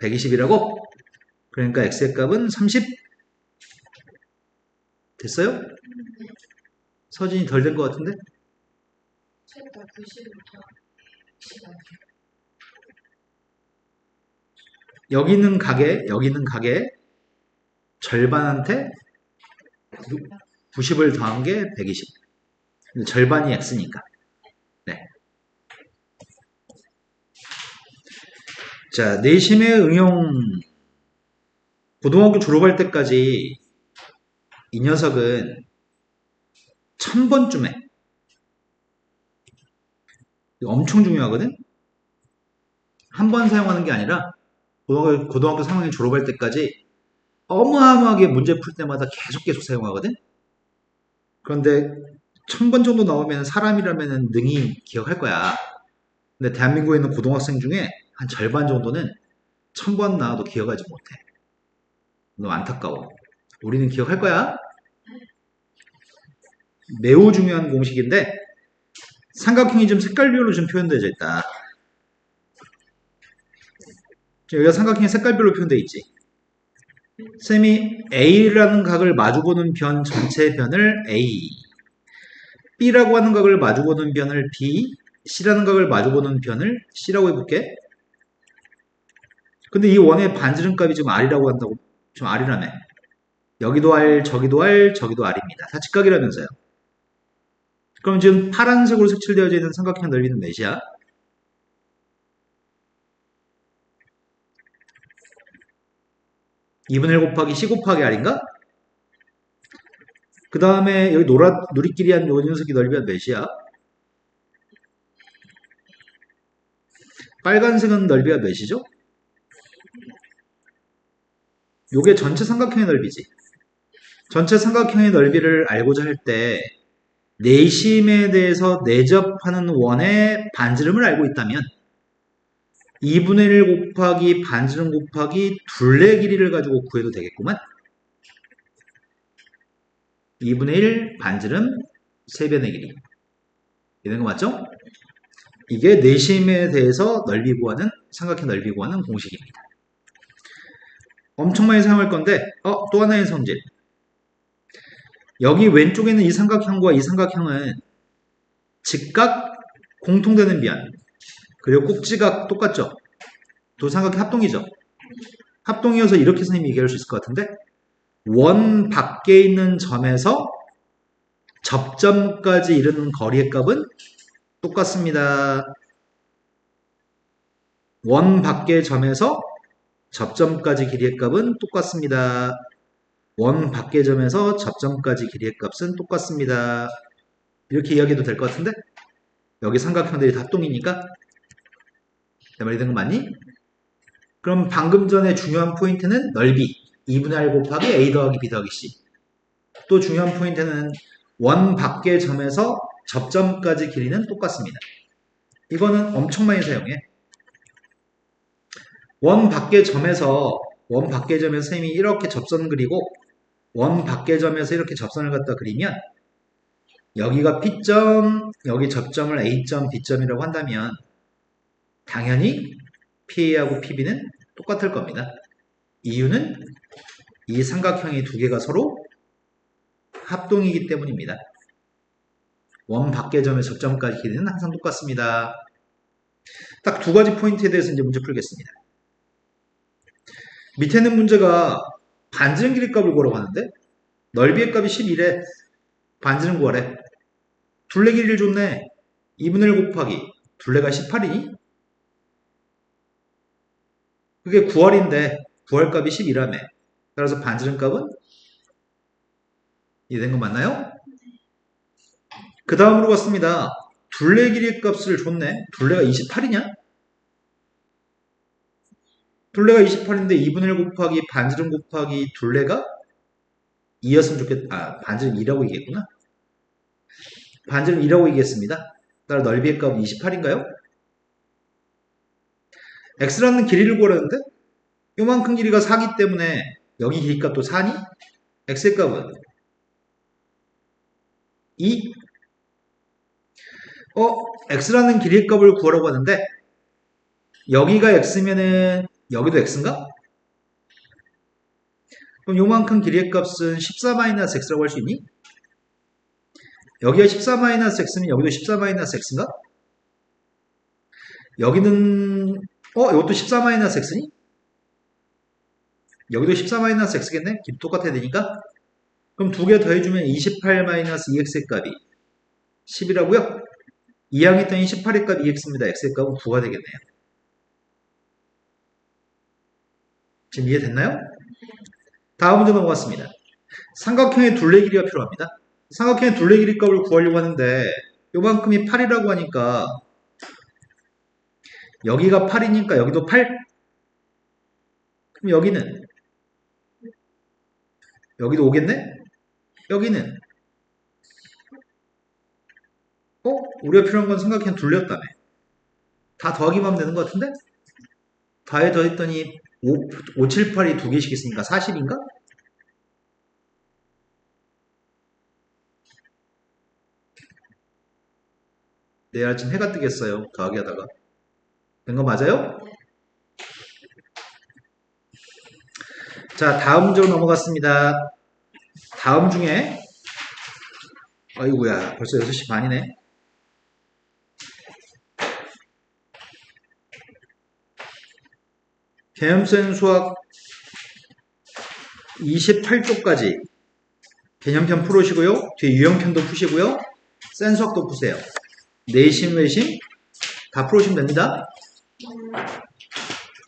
120이라고? 그러니까 X의 값은 30? 됐어요? 서진이 덜 된 것 같은데? 최다 90부터 시간. 여기 있는 각의 절반한테 90을 더한 게 120. 근데 절반이 X니까. 네. 자, 내심의 응용. 고등학교 졸업할 때까지 이 녀석은 1000번쯤에 이거 엄청 중요하거든? 한 번 사용하는 게 아니라 고등학교 3학년 졸업할 때까지 어마어마하게 문제 풀 때마다 계속 사용하거든? 그런데 1000번 정도 나오면 사람이라면 능히 기억할 거야. 근데 대한민국에 있는 고등학생 중에 한 절반 정도는 1000번 나와도 기억하지 못해. 너무 안타까워. 우리는 기억할 거야. 매우 중요한 공식인데 삼각형이 좀 색깔별로 좀 표현되어 있다. 여기가 삼각형이 색깔별로 표현되어 있지. 쌤이 A라는 각을 마주보는 변 전체 변을 A, B라고 하는 각을 마주보는 변을 B, C라는 각을 마주보는 변을 C라고 해볼게. 근데 이 원의 반지름값이 지금 R이라고 한다고, 지금 R이라며. 여기도 R, 저기도 R, 저기도 R입니다. 사직각이라면서요. 그럼 지금 파란색으로 색칠되어 있는 삼각형 넓이는 몇이야? (2분의 1) 곱하기 C 곱하기 R인가? 그 다음에 여기 누리끼리한 요 녀석이 넓이가 몇이야? 빨간색은 넓이가 몇이죠? 요게 전체 삼각형의 넓이지. 전체 삼각형의 넓이를 알고자 할 때 내심에 대해서 내접하는 원의 반지름을 알고 있다면 2분의 1 곱하기 반지름 곱하기 둘레 길이를 가지고 구해도 되겠구만. 2분의 1 반지름 3변의 길이. 이런 거 맞죠? 이게 내심에 대해서 넓이 구하는, 삼각형 넓이 구하는 공식입니다. 엄청 많이 사용할 건데 또 하나의 성질. 여기 왼쪽에 있는 이 삼각형과 이 삼각형은 직각 공통되는 변, 그리고 꼭지각 똑같죠? 두 삼각형 합동이죠? 합동이어서 이렇게 선생님이 얘기할 수 있을 것 같은데 원 밖에 있는 점에서 접점까지 이르는 거리의 값은 똑같습니다. 원 밖의 점에서 접점까지 길이의 값은 똑같습니다. 원 밖의 점에서 접점까지 길이의 값은 똑같습니다. 이렇게 이야기해도 될 것 같은데 여기 삼각형들이 다 합동이니까 내 말이 된 거 맞니? 그럼 방금 전에 중요한 포인트는 넓이 2분의 R 곱하기 A 더하기 B 더하기 C. 또 중요한 포인트는 원 밖의 점에서 접점까지 길이는 똑같습니다. 이거는 엄청 많이 사용해. 원 밖의 점에서 선생님이 이렇게 접선 그리고 원 밖의 점에서 이렇게 접선을 갖다 그리면 여기가 P점, 여기 접점을 A점, B점이라고 한다면 당연히 PA하고 PB는 똑같을 겁니다. 이유는 이 삼각형의 두 개가 서로 합동이기 때문입니다. 원 밖의 점의 접점까지 길이는 항상 똑같습니다. 딱 두 가지 포인트에 대해서 이제 문제 풀겠습니다. 밑에 있는 문제가 반지름 길이 값을 구하라고 하는데 넓이의 값이 11에 반지름 구하래. 둘레 길이를 줬네. 2분의 1 곱하기 둘레가 18이니? 그게 9R인데 9R 값이 11이라며. 따라서 반지름 값은 이해된 거 맞나요? 그 다음으로 갔습니다. 둘레 길이 값을 줬네. 둘레가 28이냐? 둘레가 28인데 2분의 1 곱하기 반지름 곱하기 둘레가 2였으면 좋겠다. 반지름 2라고 얘기했구나. 반지름 2라고 얘기했습니다. 따라 넓이의 값은 28인가요? x라는 길이를 구하려는데 요만큼 길이가 4기 때문에 여기 길이 값도 4니? x의 값은 2? x라는 길이의 값을 구하라고 하는데 여기가 x면은 여기도 x인가? 그럼 요만큼 길이의 값은 14-x라고 할 수 있니? 여기가 14-x면 여기도 14-x인가? 여기는 이것도 14-x니? 여기도 14-x겠네? 길이 똑같아야 되니까. 그럼 두 개 더해주면 28-2x의 값이 10이라고요? 2항 했더니 18의 값 2x입니다. x의 값은 9가 되겠네요. 지금 이해됐나요? 다음 문제 넘어갔습니다. 삼각형의 둘레 길이가 필요합니다. 삼각형의 둘레 길이 값을 구하려고 하는데 요만큼이 8이라고 하니까 여기가 8이니까 여기도 8? 그럼 여기도 오겠네? 여기는 우리가 필요한 건 삼각형 둘레였다며. 다 더하기만 하면 되는 것 같은데? 다에 더했더니 5, 7, 8이 두 개씩 있으니까 40인가? 내일 아침 해가 뜨겠어요. 더하기 하다가. 된 거 맞아요? 자, 다음 문제로 넘어갔습니다. 다음 중에 아이고야, 벌써 6시 반이네. 개념센 수학 28쪽까지 개념편 풀으시고요. 뒤에 유형편도 푸시고요. 센 수학도 푸세요. 내심, 외심 다 풀으시면 됩니다.